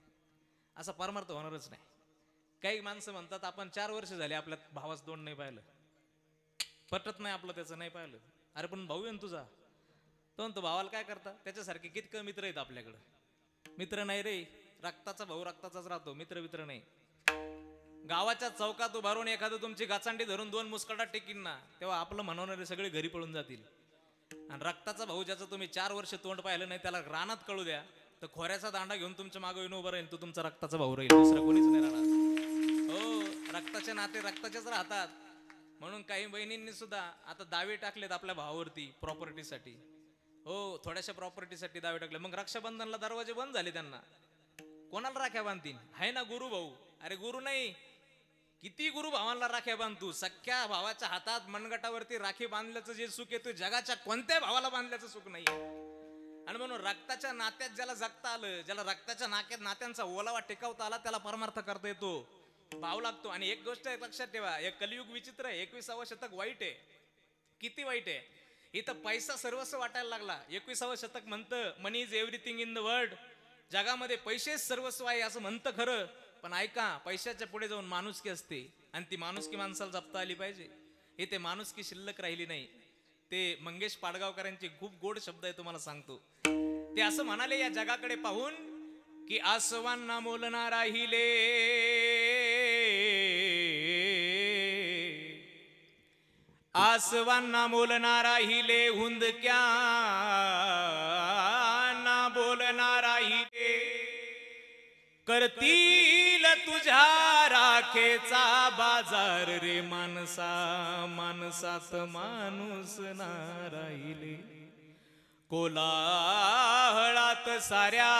असा परमार्थ होणारच नाही. काही माणसं म्हणतात आपण 4 वर्ष झाले आपल्या भावाचं तोंड नाही पाहिलं, पटत नाही आपलं, त्याचं नाही पाहिलं. अरे पण भाऊ आहे ना तुझा, तो म्हणतो भावाला काय करता? त्याच्यासारखे कितकं मित्र आहेत आपल्याकडं. मित्र नाही रे, रक्ताचा भाऊ रक्ताचाच राहतो, मित्र नाही. गावाच्या चौकात उभारून एखादं तुमची गाचांडी धरून 2 मुस्कटात टेकीन ना, तेव्हा आपलं म्हणवणारे सगळे घरी पळून जातील. आणि रक्ताचा भाऊ ज्याचं तुम्ही 4 वर्ष तोंड पाहिलं नाही, त्याला रानात कळू द्या, तर खोऱ्याचा दांडा घेऊन तुमच्या मागे येऊन उभं राहील. तो तुमचा रक्ताचा भाऊ राहील, दुसरा कोणीच नाही राहणार. हो, रक्ताचे नाते रक्ताचेच राहतात. म्हणून काही बहिणींनी सुद्धा आता दावे टाकलेत आपल्या भावावरती प्रॉपर्टीसाठी. हो, थोड्याशा प्रॉपर्टीसाठी दावे टाकले. मग रक्षाबंधनला दरवाजे बंद झाले त्यांना. कोणाला राख्या बांधतील? आहे ना गुरु भाऊ. अरे गुरु नाही, किती गुरु भावांना राख्या बांधतो. सख्या भावाच्या हातात मनगटावरती राखी बांधल्याचं जे सुख आहे, ते जगाच्या कोणत्या भावाला बांधल्याचं सुख नाही. आणि म्हणून रक्ताच्या नात्यात ज्याला जगता आलं, ज्याला रक्ताच्या नात्यांचा ओलावा टेकवता आला, त्याला परमार्थ करता येतो, भाव लागतो. आणि एक गोष्ट लक्षात ठेवा, एक कलियुग विचित्र आहे. 21वा शतक वाईट आहे. किती वाईट आहे. इथं पैसा सर्वस्व वाटायला लागला. 21वा शतक म्हणतं money is everything in the world. जगामध्ये पैसेच सर्वस्व आहे असं म्हणतं खरं. पण ऐका, पैशाच्या पुढे जाऊन माणुसकी असते, आणि ती माणुसकी माणसाला जपता आली पाहिजे. इथे माणुसकी शिल्लक राहिली नाही. ते मंगेश पाडगावकरांचे खूप गोड शब्द आहे, तुम्हाला सांगतो. ते असं म्हणाले या जगाकडे पाहून की आसवांना मोल ना राहिले, आसवांना मोल ना राहिले, हुंदक्या ना करतील तुझ्या राखेचा बाजार रे माणसा, माणसात माणूस ना राहिले. कोलाहळात साऱ्या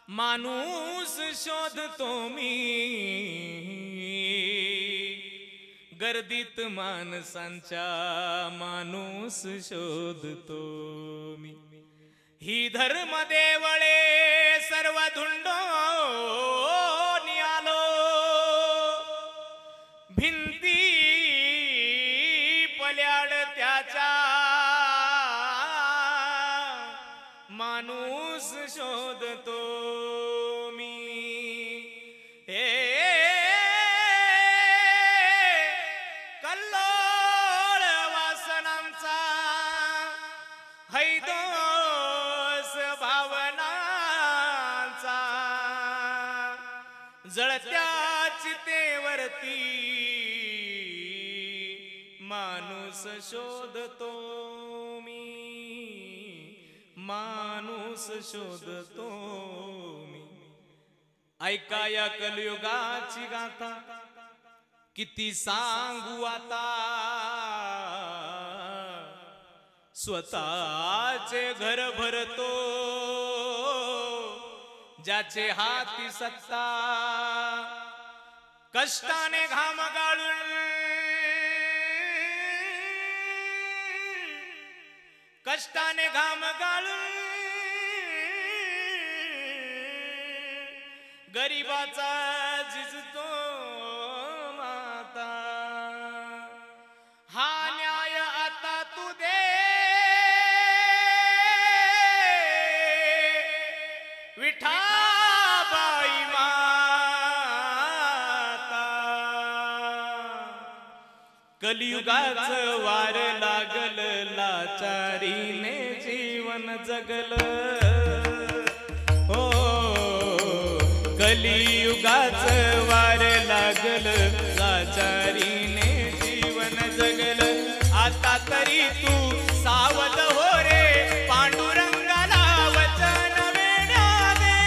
माणूस शोधतो मी, गर्दीत माणसांच्या माणूस शोधतो मी. ही धर्म देवळे सर्व धुंडून आलो, भिंती पल्याड त्याच्या माणूस शोधतो मी. हे कल्लोळ वासनांचा हैदोस भावनांचा, जळत्या चितेवरती माणूस शोधतो मी, माणूस शोधतो मी. ऐका या कलियुगाची गाथा, किती सांगू आता. स्वतःचे घर भरतो ज्याचे हाती सत्ता, कष्टाने घाम गाळून कष्टाने घाम गाळून गरीबाचा झिजतो माता. हा न्याय आता तू दे, विठाबाई माता. कलियुगाचं वार लागल, लाचारीने जीवन जगल. हो कलियुगाचं वार लागल, लाचारीने जीवन जगल. आता तरी तू सावध हो रे, पांडुरंगाला वचन वेड्या दे.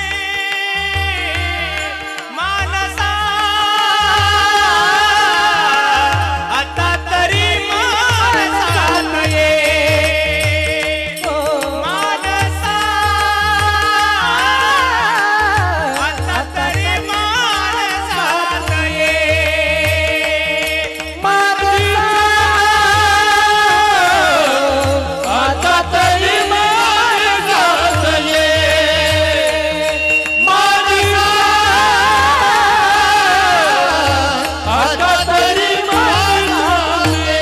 मानसा आता तरी मानसात ये. मानसा आता तरी मानसात ये. आता तरी माणसात ये. आता तरी माणसात ये.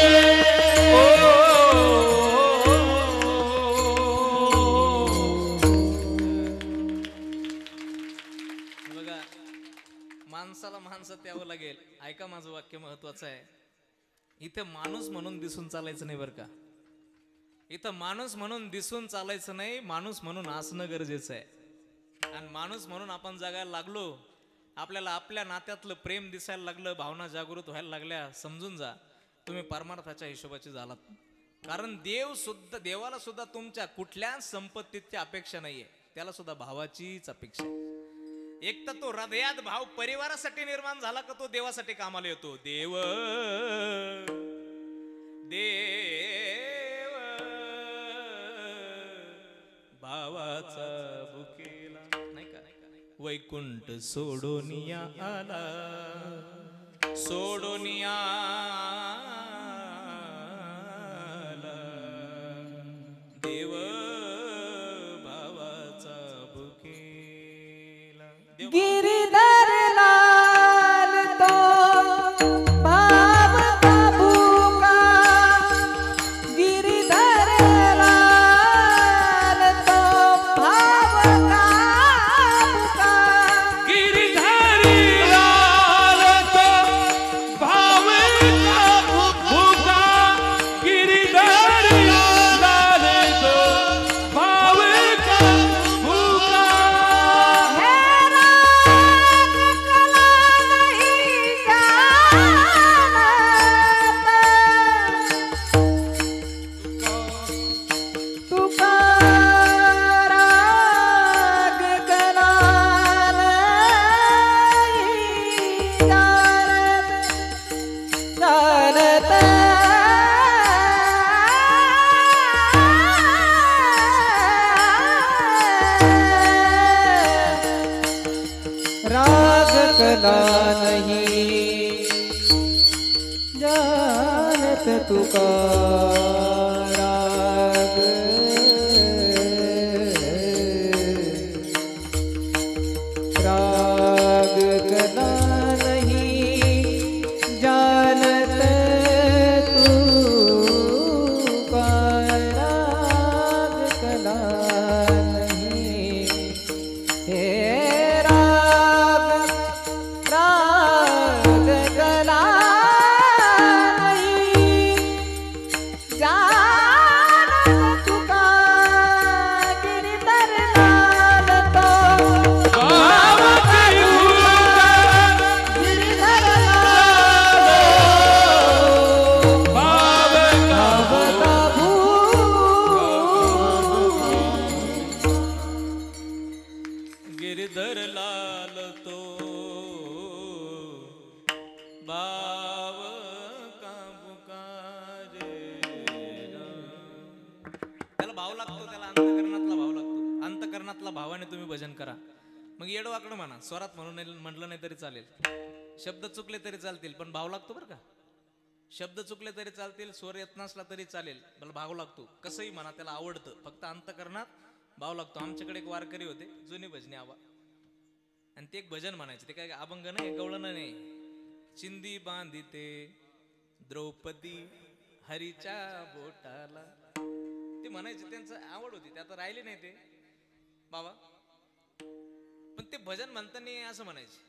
बघा, माणसाला माणसात यावं लागेल. ऐका, माझं वाक्य महत्वाचं आहे. इथे माणूस म्हणून दिसून चालायचं नाही बरं का. इथं माणूस म्हणून दिसून चालायचं नाही, माणूस म्हणून असणं गरजेचं आहे. आणि माणूस म्हणून आपण जगायला लागलो, आपल्याला आपल्या नात्यातलं प्रेम दिसायला लागलं, भावना जागृत व्हायला लागल्या, समजून जा तुम्ही परमार्थाच्या हिशोबाचे झालात. कारण देवाला सुद्धा तुमच्या कुठल्याच संपत्तीची अपेक्षा नाहीये, त्याला सुद्धा भावाचीच अपेक्षा आहे. एक तर तो हृदयात भाव परिवारासाठी निर्माण झाला का तो देवासाठी कामाला येतो. देव देव भावाचा बुकेला, नाही का वैकुंठ सोडोनिया आला, सोडोनिया आला. देव भावाचा बुकेला. गिरिधर लाल तो भाव का भूका. गिरिधर लाल तो भाव का भूका. गिरिधारी लाल तो भाव का भूखा. गिरिधारी लाल तो भाव का भूखा. हे राम कला नहीं जानत तुका राग राग कला नहीं जानत तुका राग कला नहीं हे राग राग कला नहीं जानत तुका गिरधर लाल तो भाव गिरधर लाल भाव का गिरधर लाल तो भाव का पुकारे. त्याला भाव लागतो, त्याला अंतकरणातला भाव लागतो. अंतकरणातला भावाने तुम्ही भजन करा. मग येडवाकडं म्हणा, स्वरात म्हणून म्हटलं नाही तरी चालेल, शब्द चुकले तरी चालतील, पण भाव लागतो बरं का. शब्द चुकले तरी चालतील, स्वर येत नसला तरी चालेल, मला भाव लागतो. कसंही म्हणा, त्याला आवडतं, फक्त अंतकरणात भाव लागतो. आमच्याकडे एक वारकरी होते, जुनी भजनी आवा, आणि ते एक भजन म्हणायचे. ते काय अभंग नाही, गवळण नाही. चिंदी बांधिते द्रौपदी हरीच्या बोटाला, ते म्हणायचे. त्यांचं आवड होती, ते आता राहिले नाही ते बाबा, पण ते भजन म्हणताना असं म्हणायचे,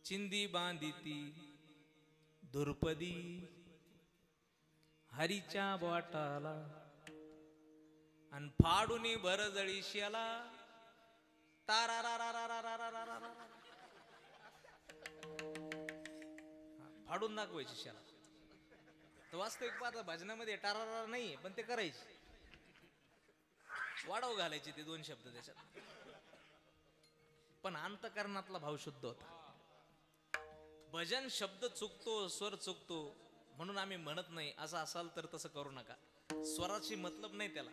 चिंदी बांधिती द्रौपदी हरीच्या बोटाला, आणि फाडूनी भरजळी शेला तारा रा रा रा रा रा रा रा रा. फाडून दाखवायची शेला. तर वास्तविक पाहता भजनामध्ये टारारा नाहीये, पण ते करायचे, वाढव घालायचे ते दोन शब्द त्याच्यात, पण अंतकरणातला भाव शुद्ध होता. भजन शब्द चुकतो, स्वर चुकतो म्हणून आम्ही म्हणत नाही, असं असाल तर तसं करू नका. स्वराची मतलब नाही त्याला,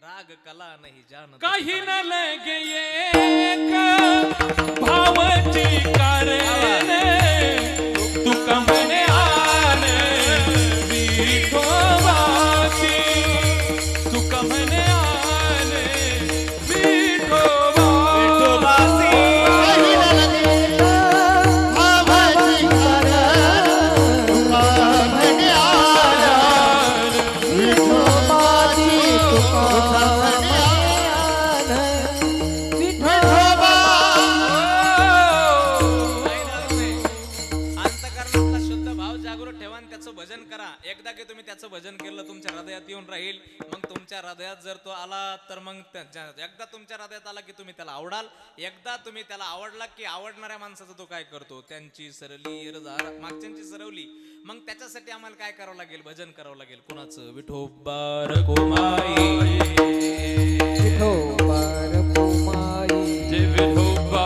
राग कला नाही जान काही न लगे एक भावची कारणे तुका म्हणे आले विठोबाची, तुका म्हणे आले विठोबाची. अंतकरणातला शुद्ध भाव जागृत ठेवा आणि त्याचं भजन करा. एकदा की तुम्ही त्याचं भजन केलं, तुमच्या हृदयात येऊन राहील. मग तुमच्या हृदयात जर तो आला तर मग एकदा तुमच्या हृदयात आला की तुम्ही त्याला आवडाल. एकदा तुम्ही त्याला आवडला की आवडणाऱ्या माणसाचं तो काय करतो, त्यांची सरली मागच्यांची सरवली. मग त्याच्यासाठी आम्हाला काय करावं लागेल, भजन करावं लागेल. कुणाचं, विठोबा रखुमाई, विठोबा रखुमाई, जय विठोबा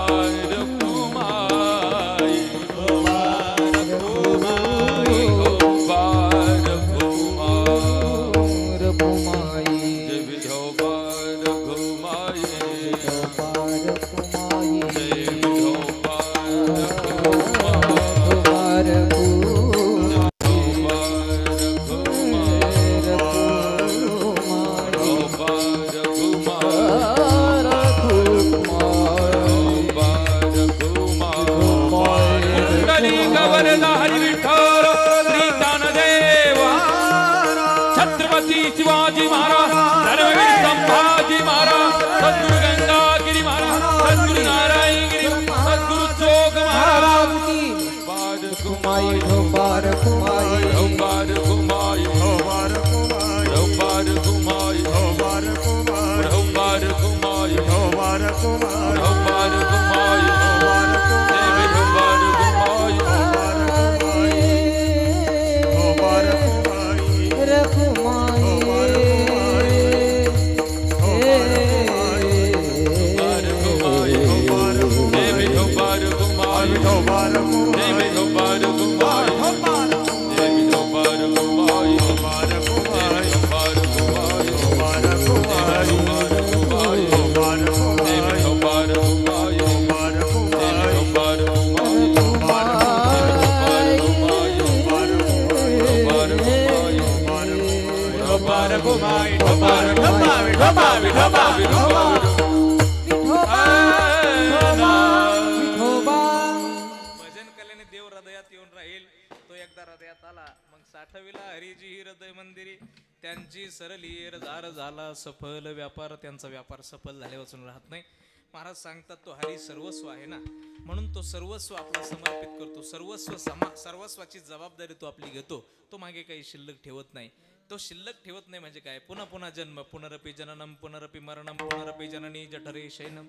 रखुमाई, विठोबा रखुमाई, विठोबा रखुमाई, जय विठोबा रखुमाई, विठोबा रखुमाई, जय विठोबा हरी विठ्ठल श्री ज्ञानदेव छत्रपती शिवाजी महाराज, धर्मवीर संभाजी महाराज, सद्गुरु गंगागिरी महाराज, सद्गुरु नारायणगिरी, सद्गुरु चोख महाराज की. रखुमाई, विठोबा रखुमाई, विठोबा रखुमाई, विठोबा रखुमाई, विठोबा रखुमाई, विठोबा रखुमाई, विठोबा रखुमाई, विठोबा रखुमाई, जय विठोबा रखुमाई, रखुमाई, जय विठोबा रखुमाई, जय विठोबा रखुमाई, जय विठोबा रखुमाई, जय विठोबा रखुमाई, जय विठोबा विठोबा विठोबा विठोबा विठोबा विठोबा भजन कलेने देव हृदयात येऊन राहील. तो एकदा हृदयात आला मग साठविला हरीजी ही हृदय मंदिरी. त्यांची सरली जार झाला सफल व्यापार. त्यांचा व्यापार सफल झाले वाचून राहत नाही. महाराज सांगतात तो हरी सर्वस्व आहे ना, म्हणून तो सर्वस्व आपला समर्पित करतो. सर्वस्वाची जबाबदारी तो आपली घेतो. तो मागे काही शिल्लक ठेवत नाही. तो शिल्लक ठेवत नाही म्हणजे काय, पुन्हा पुन्हा जन्म, पुनरपि जननम पुनरपि मरणम पुनरपि जननी जठरे शयनम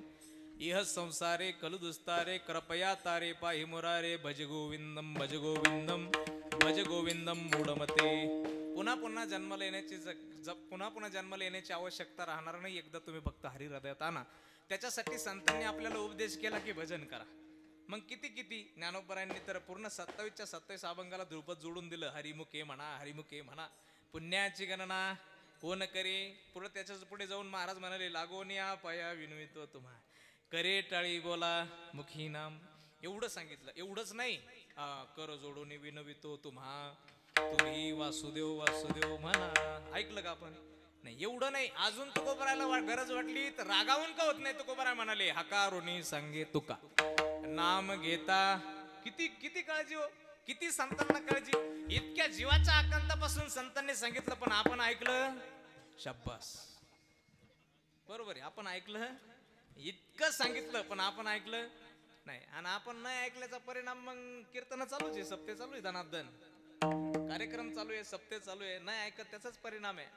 इह संसारे कलुदुस्तारे कृपया तारे पाहि मुरारे भज गोविंदम भज गोविंदम भज गोविंदम मूढमते. पुन्हा पुन्हा जन्माला येण्याची पुन्हा पुन्हा जन्माला येण्याची आवश्यकता राहणार नाही. एकदा तुम्ही फक्त हरी हृदयात आणा. त्याच्यासाठी संतांनी आपल्याला उपदेश केला की भजन करा. मग किती किती ज्ञानोबरायांनी तर पूर्ण 27च्या 27 अभंगाला ध्रुपद जोडून दिलं. हरिमुखे म्हणा हरिमुखे म्हणा. पुण्याची गणना कोण करे. पुढे त्याच्याच पुढे जाऊन महाराज म्हणाले लागोन या पाया विनवितो तुम्हा करे टाळी बोला मुखी नाम. एवढं सांगितलं. एवढंच नाही, कर जोडून विनवितो तुम्हा तुम्ही वासुदेव वासुदेव म्हणा. ऐकलं का आपण? नाही एवढं नाही. अजून तुकोबरायला गरज वाटली तर रागावून का होत नाही. तुकोबराय म्हणाले हकारुनी सांगे तुका नाम घेता. किती किती काळजी हो, किती संतांना काळजी. इतक्या जीवाच्या आकांतापासून संतांनी सांगितलं पण आपण ऐकलं. शाब्बास, बरोबर आहे. आपण ऐकलं. इतकं सांगितलं पण आपण ऐकलं नाही. आणि आपण नाही ऐकल्याचा परिणाम मग कीर्तन चालूच आहे, सप्ते चालू आहे, धनार्दन कार्यक्रम चालू आहे, सप्ते चालू आहे. नाही ऐकत त्याचाच परिणाम आहे.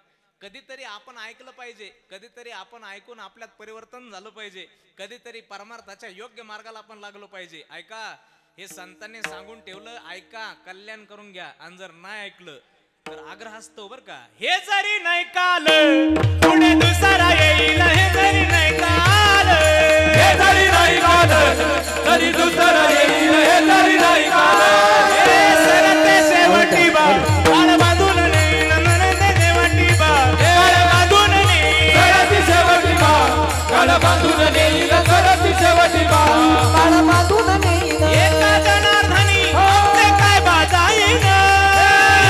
कधीतरी आपण ऐकलं पाहिजे. कधीतरी आपण ऐकून आपल्यात परिवर्तन झालं पाहिजे. कधीतरी परमार्थाच्या योग्य मार्गाला आपण लागलो पाहिजे. ऐका, हे संतांनी सांगून ठेवलं, ऐका, कल्याण करून घ्या. आणि जर नाही ऐकलं तर आग्रह असतो बर का. हे जरी नाही काल पुढे दुसरा येईल. हे जरी नाही काल हे जरी नाही काल तरी दुसरा येईल. हे जरी नाही काल सरते शेवटी बा काळ बांधून नेईल. नरते शेवटी बा काळ बांधून नेईल. सरती शेवटी बा काळ बांधून नेईल. सरती शेवटी बा काळ बांधून नेईल. एका जनार्दनी आमचे काय बाजाईन.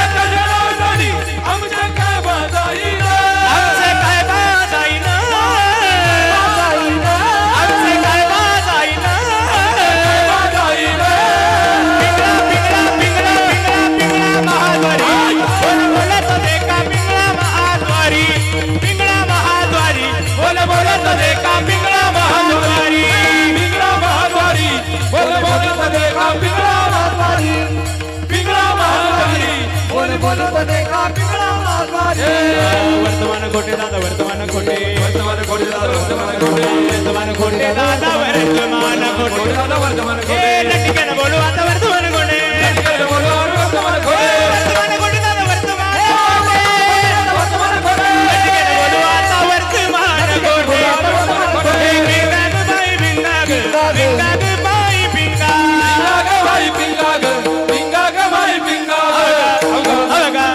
एका जनार्दनी आमचे काय बाजाईन. आमचे काय बाजाईन. आमचे काय बाजाईन. बाजाईन. पिंगळा पिंगळा पिंगळा पिंगळा पिंगळा महाद्वारी. बोल बोलत देखा पिंगळा महाद्वारी. पिंगळा महाद्वारी. बोल बोलत देखा पिंगळा महाद्वारी. पिंगळा महाद्वारी. बोल बोलत देखा पिंगळा महाद्वारी. पिंगळा महाद्वारी. बोल बोलत देखा पिंगळा महाद्वारी. वर्तमान खोटे दादा वर्तमान खोटे. वर्तमान खोटे दादा वर्तमान खोटे. वर्तमान खोटे दादा वर्तमान खोटे. दादा वर्तमान खोटे. लटक्यानं बोलू आता वर्तमान खोटे. लटक्यानं बोलू वर्तमान खोटे. वर्तमान खोटे दादा वर्तमान वर्तमान खोटे. लटक्यानं बोलू आता वर्तमान खोटे. भिंगाग बाई भिंगाग भिंगाग बाई भिंगाग. पिंगाग बाई पिंगाग. पिंगाग बाई पिंगाग. अवगा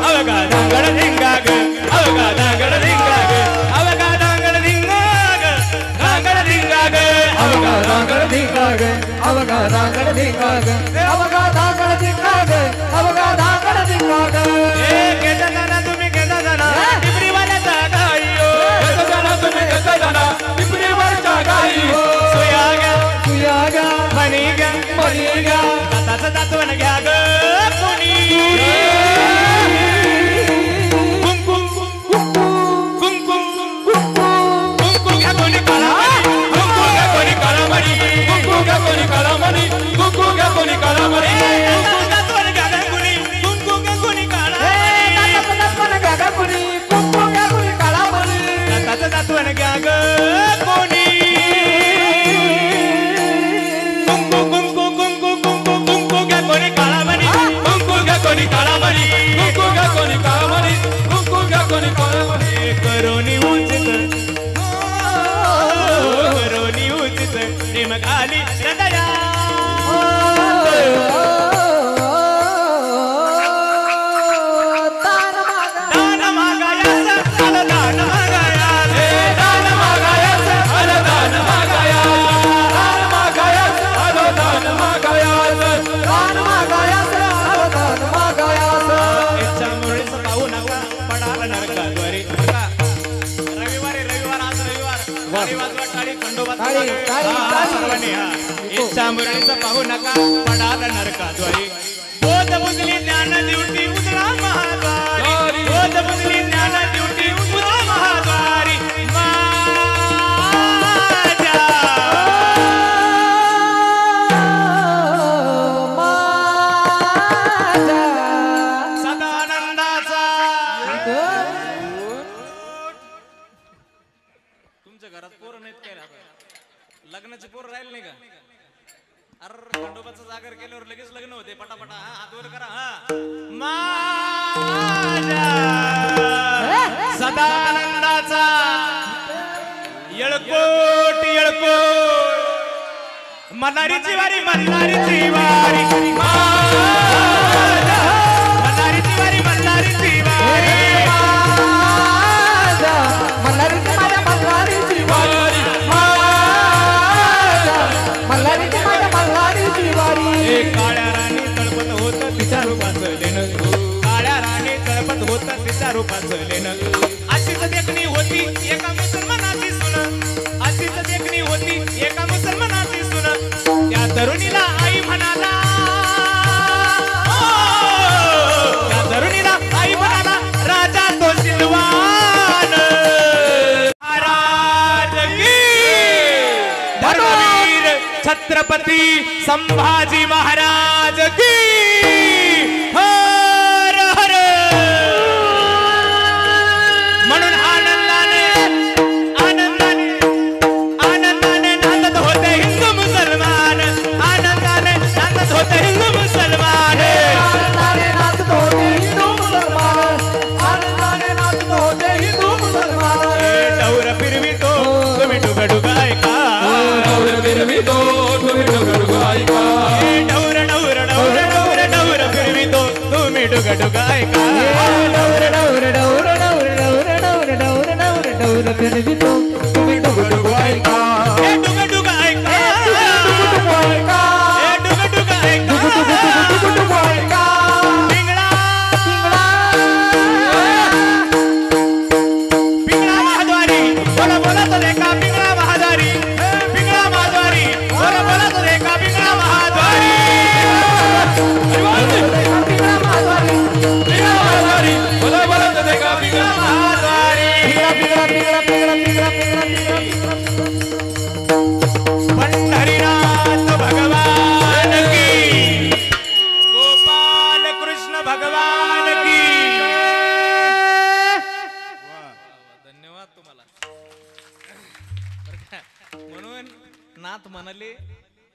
अवगा दांगड धिंगाग. अवगा दांगड धिंगाग. अवगा दांगड धिंगाग. दांगड धिंगाग. अवघा दांगड धिंगाग. अवघा दांगड धिंगाग. अवघा दांगड धिंगाग. अवघा दांगड धिंगाग. घेता जाना तुम्ही घेता जाना टिपरीवाल्याचा गाई हो. कसं जाणार तुम्ही कसं जाणार पिपरीवरच्या गाई हो. सोया घ्या तुया गा मणी घ्या मणी गा. दाताचं दातवण घ्या ग कोणी. कुंकुम कुंकुम कुंकुम घ्या कोणी काळामणी. कुंकू घ्या कोणी काळामणी. कुंकू घ्या कोणी काळामणी. कुंकू घ्या कोणी काळामणी. दाताचं दातवण घ्या ग कोणी. कुंकुम घ्या कोणी काळामणी. दातवण घ्या गा कुणी. कुंकू घ्या कुणी काळामणी. दाताचं दातवण घ्या ग वाजवा टाळी खंडोबाचा टाळी, वाजवा. टाळी, हा, टाळी. सर्वांनी हा इच्छा मुरणीचं पाहू नका पडाल नरकाद्वारी बोध बुजली ज्ञान दिवटी उजळा महाद्वारी बोध बुजली ज्ञान दिवटी उजळा महाद्वारी माझ्या सदानंदाचा तुमच्या घरात पोरं नाहीत काय आता? लग्नाचे पोरं राहिले नाही का? अरे खंडोबाचं जागर केल्यावर लगेच लग्न होते पटापटा. हा हात वर करा. हा माझ्या सदानंदाचा येळकोट येळकोट मल्हारीची वारी मल्हारीची वारी माझ्या मल्हारीची वारी मल्हारीची वारी मल्हारीची माझ्या मल्हारीची वारी मल्हारीची माझ्या मल्हारीची वारी काळ्या राणी तळपत होत तिच्या रूपाचं लेणं काळ्या राणी तळपत होत तिच्या रूपाचं लेणं अशीच देखणी होती एका मुसलमानाची सुन अशीच देखणी होती एका मुसलमानाची सुन त्या तरुणीला आई म्हणाला त्या तरुणीला आई म्हणाला राजा तो सिलवान महाराज की धर्मवीर छत्रपती संभाजी महाराज की हर हर म्हणून आनंदाने आनंदाने आनंदाने नांदत होते हिंदू मुसलमान आनंदाने नांदत होते हिंदू मुसलमान आनंदाने नाचत होते हिंदू मुसलमान आनंदाने नाचत होते हिंदू मुसलमान डौर फिरवितो तुम्ही डुगडुग ऐका डौर फिरवितो तुम्ही डुगडुग ऐका डौर डौर डौर डौर डौर फिरवितो तुम्ही डुगडुग ऐका डौर डौर डौर डौर डौर डौर डौर डौर डौर फिरवितो तुम्ही डुगडुग ऐका ए डुगडुग ऐका डुगडुग ऐका ए डुगडुग ऐका डुगडुग ऐका पिंगळा पिंगळा पिंगळा महाद्वारी बोला बोला तो देखा पिंगळा महाद्वारी पिंगळा महाद्वारी बोला बोला तो देखा पिंगळा महाद्वारी पिंगळा महाद्वारी पिंगळा महाद्वारी बोला बोला तो देखा पिंगळा महाद्वारी पिंगळा पिंगळा पिंगळा पिंगळा पिंगळा पिंगळा पंढरीनाथ भगवान की गोपाल कृष्ण भगवान की धन्यवाद तुम्हाला. बरं का? म्हणून नाथ म्हणाले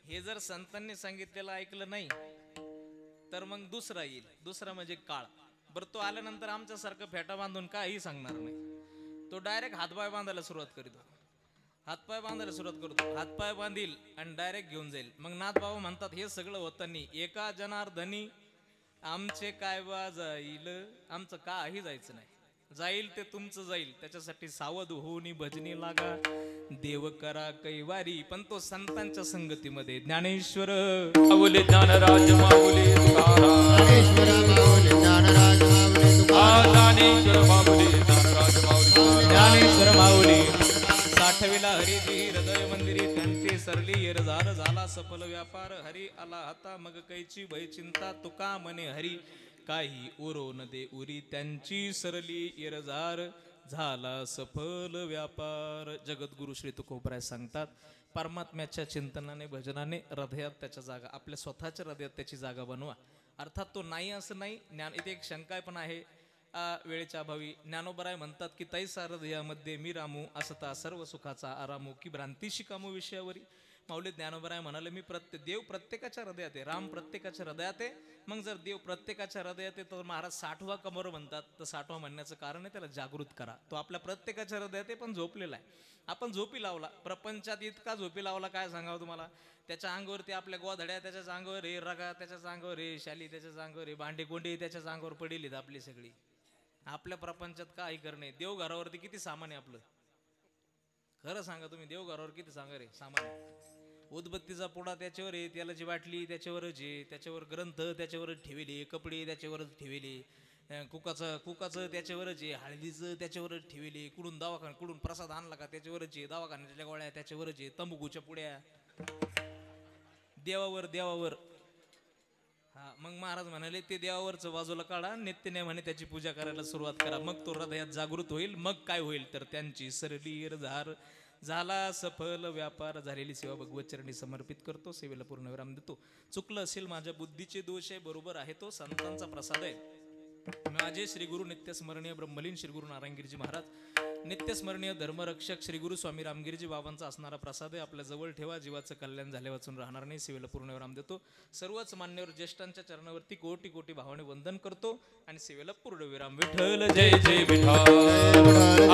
हे जर संतांनी सांगितलेलं ऐकलं नाही तर मग दुसरा येईल. दुसरा म्हणजे काळ. बरं तो आल्यानंतर आमच्यासारखं फेटा बांधून काही सांगणार नाही. तो डायरेक्ट हातपाय बांधायला सुरुवात करीतो. हातपाय बांधायला सुरुवात करतो. हातपाय बांधील आणि डायरेक्ट घेऊन जाईल. मग नाथ बाबा म्हणतात हे सगळं होतानी एका जनार्दनी आमचे काय बा जाईल आमचं काही जायचं नाही. जाईल ते तुमचं जाईल. त्याच्यासाठी सावध होऊन भजनी लागा देव करा कैवारी. पण तो संतांच्या संगतीमध्ये ज्ञानेश्वर माऊली ज्ञानराज माऊली तुकाराम ज्ञानेश्वर माऊली ज्ञानराज माऊली ज्ञानेश्वर माऊली साठविला हरिजी हृदय मंदिरी त्यांची सरली येरझार झाला सफल व्यापार. हरी आला हाता मग कैची भय चिंता तुका मने हरी काही उरो न दे उरी त्यांची सरली येरझार झाला सफल व्यापार. जगद्गुरु श्री तुकोबराय सांगतात परमात्म्याच्या चिंतनाने भजनाने हृदयात त्याच्या जागा आपल्या स्वतःच्या हृदयात त्याची जागा बनवा. अर्थात तो नाही असं नाही. ज्ञान इथे एक शंका पण आहे वेळेच्या अभावी. ज्ञानोबराय म्हणतात की तैसा हृदयामध्ये मी रामू असता सर्व सुखाचा आरामू की भ्रांती शिकामू विषयावरी. माऊली ज्ञानोबराय म्हणाले मी देव प्रत्येकाच्या हृदयात आहे. राम प्रत्येकाच्या हृदयात आहे. मग जर देव प्रत्येकाच्या हृदयात आहे तर महाराज 60वा कमर म्हणतात. तर 60वा म्हणण्याचं कारण आहे त्याला जागृत करा. तो आपल्या प्रत्येकाच्या हृदयात आहे पण झोपलेला आहे. आपण झोपी लावला. प्रपंचात इतका झोपी लावला काय सांगावं तुम्हाला. त्याच्या अंगावरती आपल्या गोधड्या, त्याच्याच अंगावर हे रगा, त्याच्याच अंगावर हे शाली, त्याच्याच अंगावर हे भांडे कोंडे, त्याच्याच अंगावर पडेलीत आपली सगळी. आपल्या प्रपंचात काही करणे. देवघरावरती किती सामान आहे आपलं. खरं सांगा तुम्ही देवघरावर किती सांगा रे सामान. उदबत्तीचा पुडा त्याच्यावर आहे, तेलाची बाटली त्याच्यावरच आहे, त्याच्यावर ग्रंथ त्याच्यावरच ठेवले, कपडे त्याच्यावरच ठेवले, कुकाचं त्याच्यावरच आहे, हळदीचं त्याच्यावरच ठेवले, कुठून दवाखाना कुठून प्रसाद आणला का त्याच्यावरच आहे, दवाखान्याच्या गोळ्या त्याच्यावरच आहे, तंबाखूच्या पुड्या देवावर. हा मग महाराज म्हणाले ते देवावरचं बाजूला काढा, नित्य म्हणे त्याची पूजा करायला सुरुवात करा, मग तो हृदयात जागृत होईल. मग काय होईल तर त्यांची सरलीर झाला सफल व्यापार, झालेली सेवा भगवत चरणी समर्पित करतो, सेवेला पूर्ण विराम देतो. चुकलं असेल माझ्या बुद्धीचे दोष आहे, बरोबर आहे तो संतांचा प्रसाद आहे. माझे श्री गुरु नित्यस्मरणीय ब्रह्मलीन श्री गुरु नारायणगिरीजी महाराज, नित्यस्मरणीय धर्मरक्षक श्री गुरु स्वामी रामगिरीजी बाबांचा असणारा प्रसाद आहे, आपल्या जवळ ठेवा. जीवाचं कल्याण झाले वाचून राहणार नाही. सेवेला पूर्ण विराम देतो. सर्वच मान्यवर ज्येष्ठांच्या चरणावरती कोटी कोटी भावाने वंदन करतो आणि सेवेला पूर्ण विराम. विठ्ठल जय जय विठ्ठल.